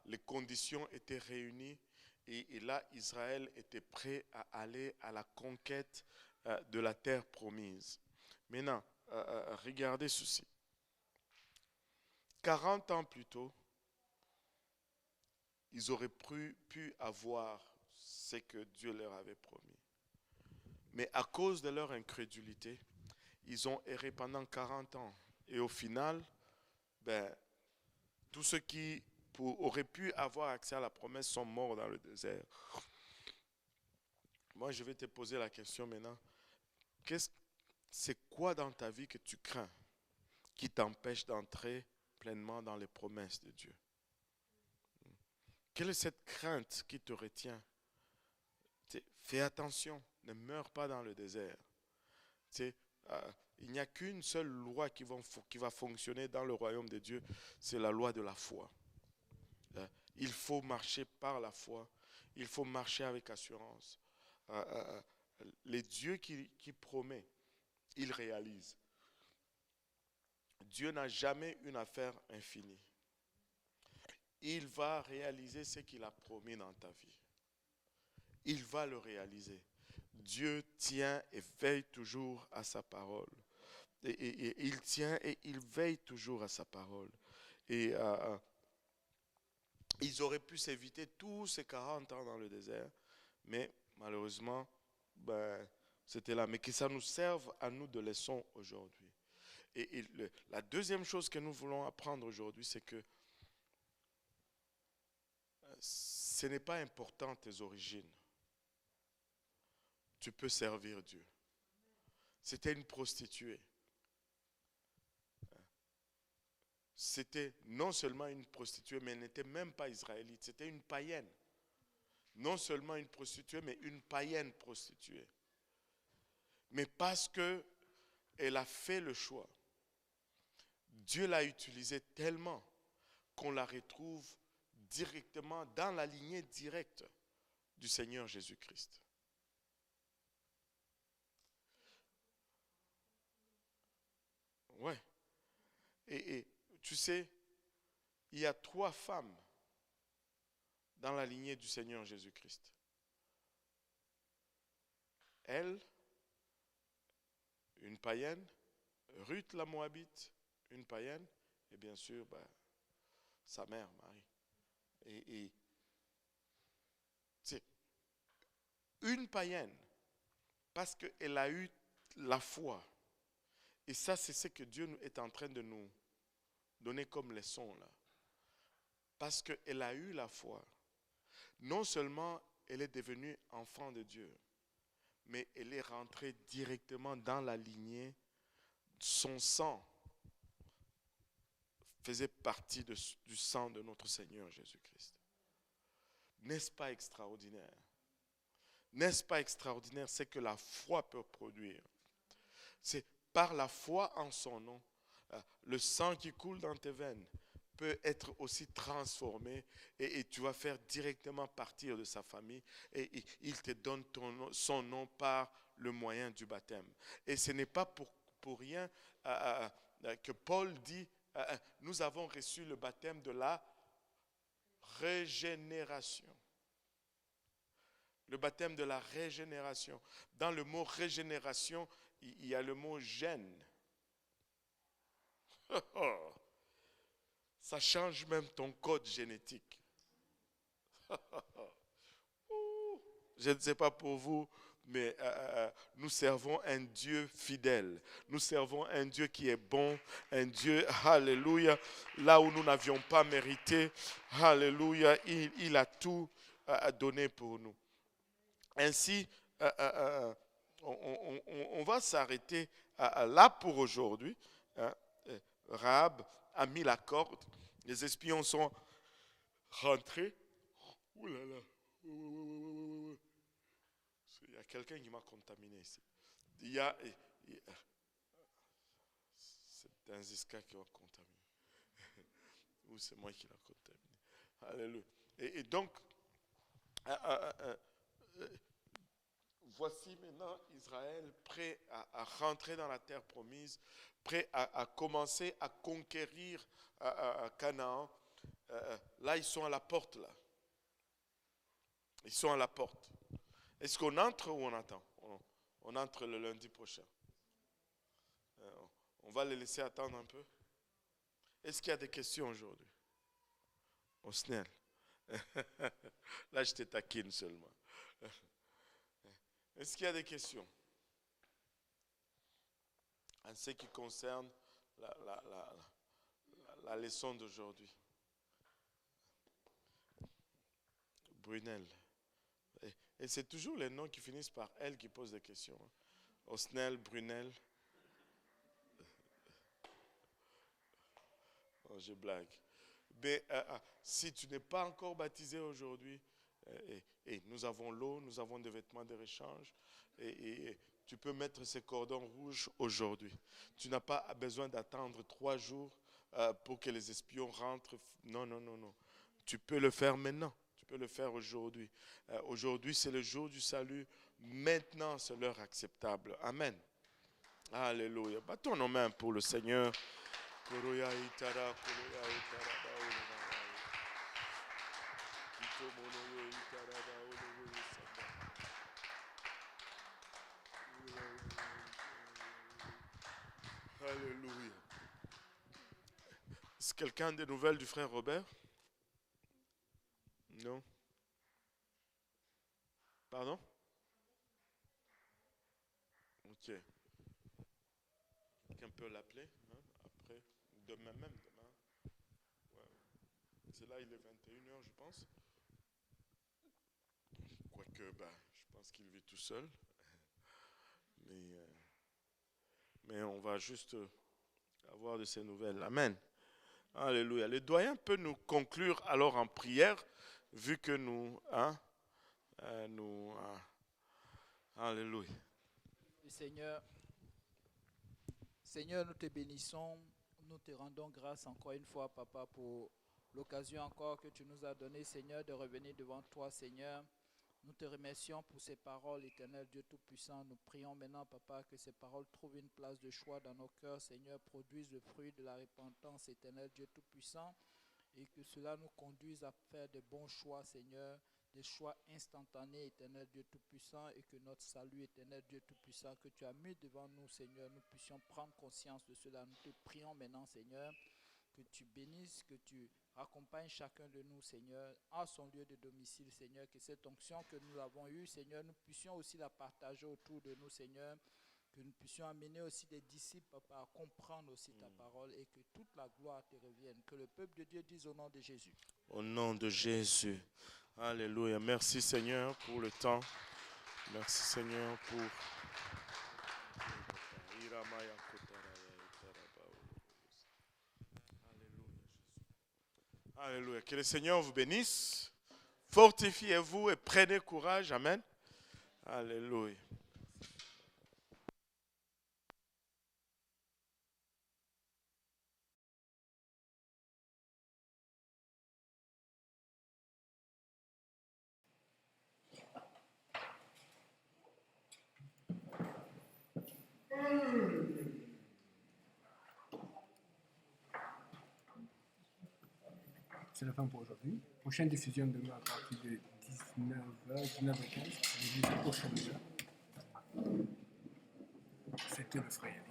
les conditions étaient réunies, et là, Israël était prêt à aller à la conquête de la terre promise. Maintenant, regardez ceci. 40 ans plus tôt, ils auraient pu avoir ce que Dieu leur avait promis. Mais à cause de leur incrédulité, ils ont erré pendant 40 ans. Et au final, tous ceux qui auraient pu avoir accès à la promesse sont morts dans le désert. Moi, je vais te poser la question maintenant. C'est quoi dans ta vie que tu crains qui t'empêche d'entrer pleinement dans les promesses de Dieu? Quelle est cette crainte qui te retient? Fais attention, ne meurs pas dans le désert. Il n'y a qu'une seule loi qui va fonctionner dans le royaume de Dieu, c'est la loi de la foi. Il faut marcher par la foi, il faut marcher avec assurance. Les dieux qui promet, il réalise. Dieu n'a jamais une affaire infinie. Il va réaliser ce qu'il a promis dans ta vie. Il va le réaliser. Dieu tient et veille toujours à sa parole. Et il tient et il veille toujours à sa parole. Et Ils auraient pu s'éviter tous ces 40 ans dans le désert, mais malheureusement, c'était là. Mais que ça nous serve à nous de leçon aujourd'hui. Et la deuxième chose que nous voulons apprendre aujourd'hui, c'est que ce n'est pas important tes origines. Tu peux servir Dieu. C'était une prostituée. C'était non seulement une prostituée, mais elle n'était même pas israélite. C'était une païenne. Non seulement une prostituée, mais une païenne prostituée. Mais parce qu'elle a fait le choix, Dieu l'a utilisée tellement qu'on la retrouve directement dans la lignée directe du Seigneur Jésus-Christ. Ouais. Et tu sais, il y a 3 femmes dans la lignée du Seigneur Jésus-Christ. Elle, une païenne, Ruth la Moabite, une païenne, et bien sûr, sa mère, Marie. Et c'est une païenne, parce qu'elle a eu la foi. Et ça, c'est ce que Dieu est en train de nous donner comme leçon là. Parce qu'elle a eu la foi. Non seulement elle est devenue enfant de Dieu, mais elle est rentrée directement dans la lignée. Son sang faisait partie du sang de notre Seigneur Jésus-Christ. N'est-ce pas extraordinaire? N'est-ce pas extraordinaire ce que la foi peut produire? C'est par la foi en son nom, le sang qui coule dans tes veines peut être aussi transformé et tu vas faire directement partir de sa famille et il te donne son nom par le moyen du baptême. Et ce n'est pas pour rien que Paul dit nous avons reçu le baptême de la régénération. Le baptême de la régénération. Dans le mot régénération, il y a le mot gène. Ça change même ton code génétique. Je ne sais pas pour vous, mais nous servons un Dieu fidèle. Nous servons un Dieu qui est bon, un Dieu, alléluia, là où nous n'avions pas mérité, alléluia, il a tout donné pour nous. Ainsi, on va s'arrêter là pour aujourd'hui. Rahab a mis la corde. Les espions sont rentrés. Ouh là là. Il y a quelqu'un qui m'a contaminé ici. C'est un Ziska qui m'a contaminé. Ou c'est moi qui l'ai contaminé. Alléluia. Et donc, voici maintenant Israël prêt à rentrer dans la terre promise, prêt à commencer à conquérir Canaan. Là, ils sont à la porte. Là. Ils sont à la porte. Est-ce qu'on entre ou on attend? On entre le lundi prochain. On va les laisser attendre un peu. Est-ce qu'il y a des questions aujourd'hui? Osnel. Là, je te taquine seulement. Est-ce qu'il y a des questions en ce qui concerne la leçon d'aujourd'hui? Brunel. Et c'est toujours les noms qui finissent par elle qui posent des questions. Osnel, Brunel. Oh, je blague. Mais si tu n'es pas encore baptisé aujourd'hui, et nous avons l'eau, nous avons des vêtements de rechange, et tu peux mettre ces cordons rouges aujourd'hui. Tu n'as pas besoin d'attendre 3 jours pour que les espions rentrent. Non, non, non, non. Tu peux le faire maintenant. Tu peux le faire aujourd'hui. Aujourd'hui, c'est le jour du salut. Maintenant, c'est l'heure acceptable. Amen. Alléluia. Battons nos mains pour le Seigneur. Alléluia. Est-ce quelqu'un a des nouvelles du frère Robert? Pardon? Ok. Quelqu'un peut l'appeler hein, après, demain même, demain. Ouais. C'est là, il est 21h, je pense. Quoique, je pense qu'il vit tout seul. Mais on va juste avoir de ces nouvelles. Amen. Alléluia. Le doyen peut nous conclure alors en prière, vu que nous... alléluia. Seigneur, Seigneur, nous te bénissons, nous te rendons grâce encore une fois, Papa, pour l'occasion encore que tu nous as donnée, Seigneur, de revenir devant toi, Seigneur. Nous te remercions pour ces paroles, Éternel Dieu Tout-Puissant. Nous prions maintenant, Papa, que ces paroles trouvent une place de choix dans nos cœurs, Seigneur, produisent le fruit de la repentance, Éternel Dieu Tout-Puissant, et que cela nous conduise à faire de bons choix, Seigneur, des choix instantanés, Éternel Dieu Tout-Puissant, et que notre salut, Éternel Dieu Tout-Puissant, que tu as mis devant nous, Seigneur, nous puissions prendre conscience de cela. Nous te prions maintenant, Seigneur, que tu bénisses, que tu accompagnes chacun de nous, Seigneur, à son lieu de domicile, Seigneur, que cette onction que nous avons eue, Seigneur, nous puissions aussi la partager autour de nous, Seigneur, que nous puissions amener aussi des disciples, Papa, à comprendre aussi ta parole et que toute la gloire te revienne. Que le peuple de Dieu dise au nom de Jésus. Au nom de Jésus. Alléluia. Merci Seigneur pour le temps. Merci Seigneur pour... Alléluia. Que le Seigneur vous bénisse. Fortifiez-vous et prenez courage. Amen. Alléluia. C'est la fin pour aujourd'hui. Prochaine diffusion demain à partir de 19h, 19h15. L'église au Champ. C'était le frère.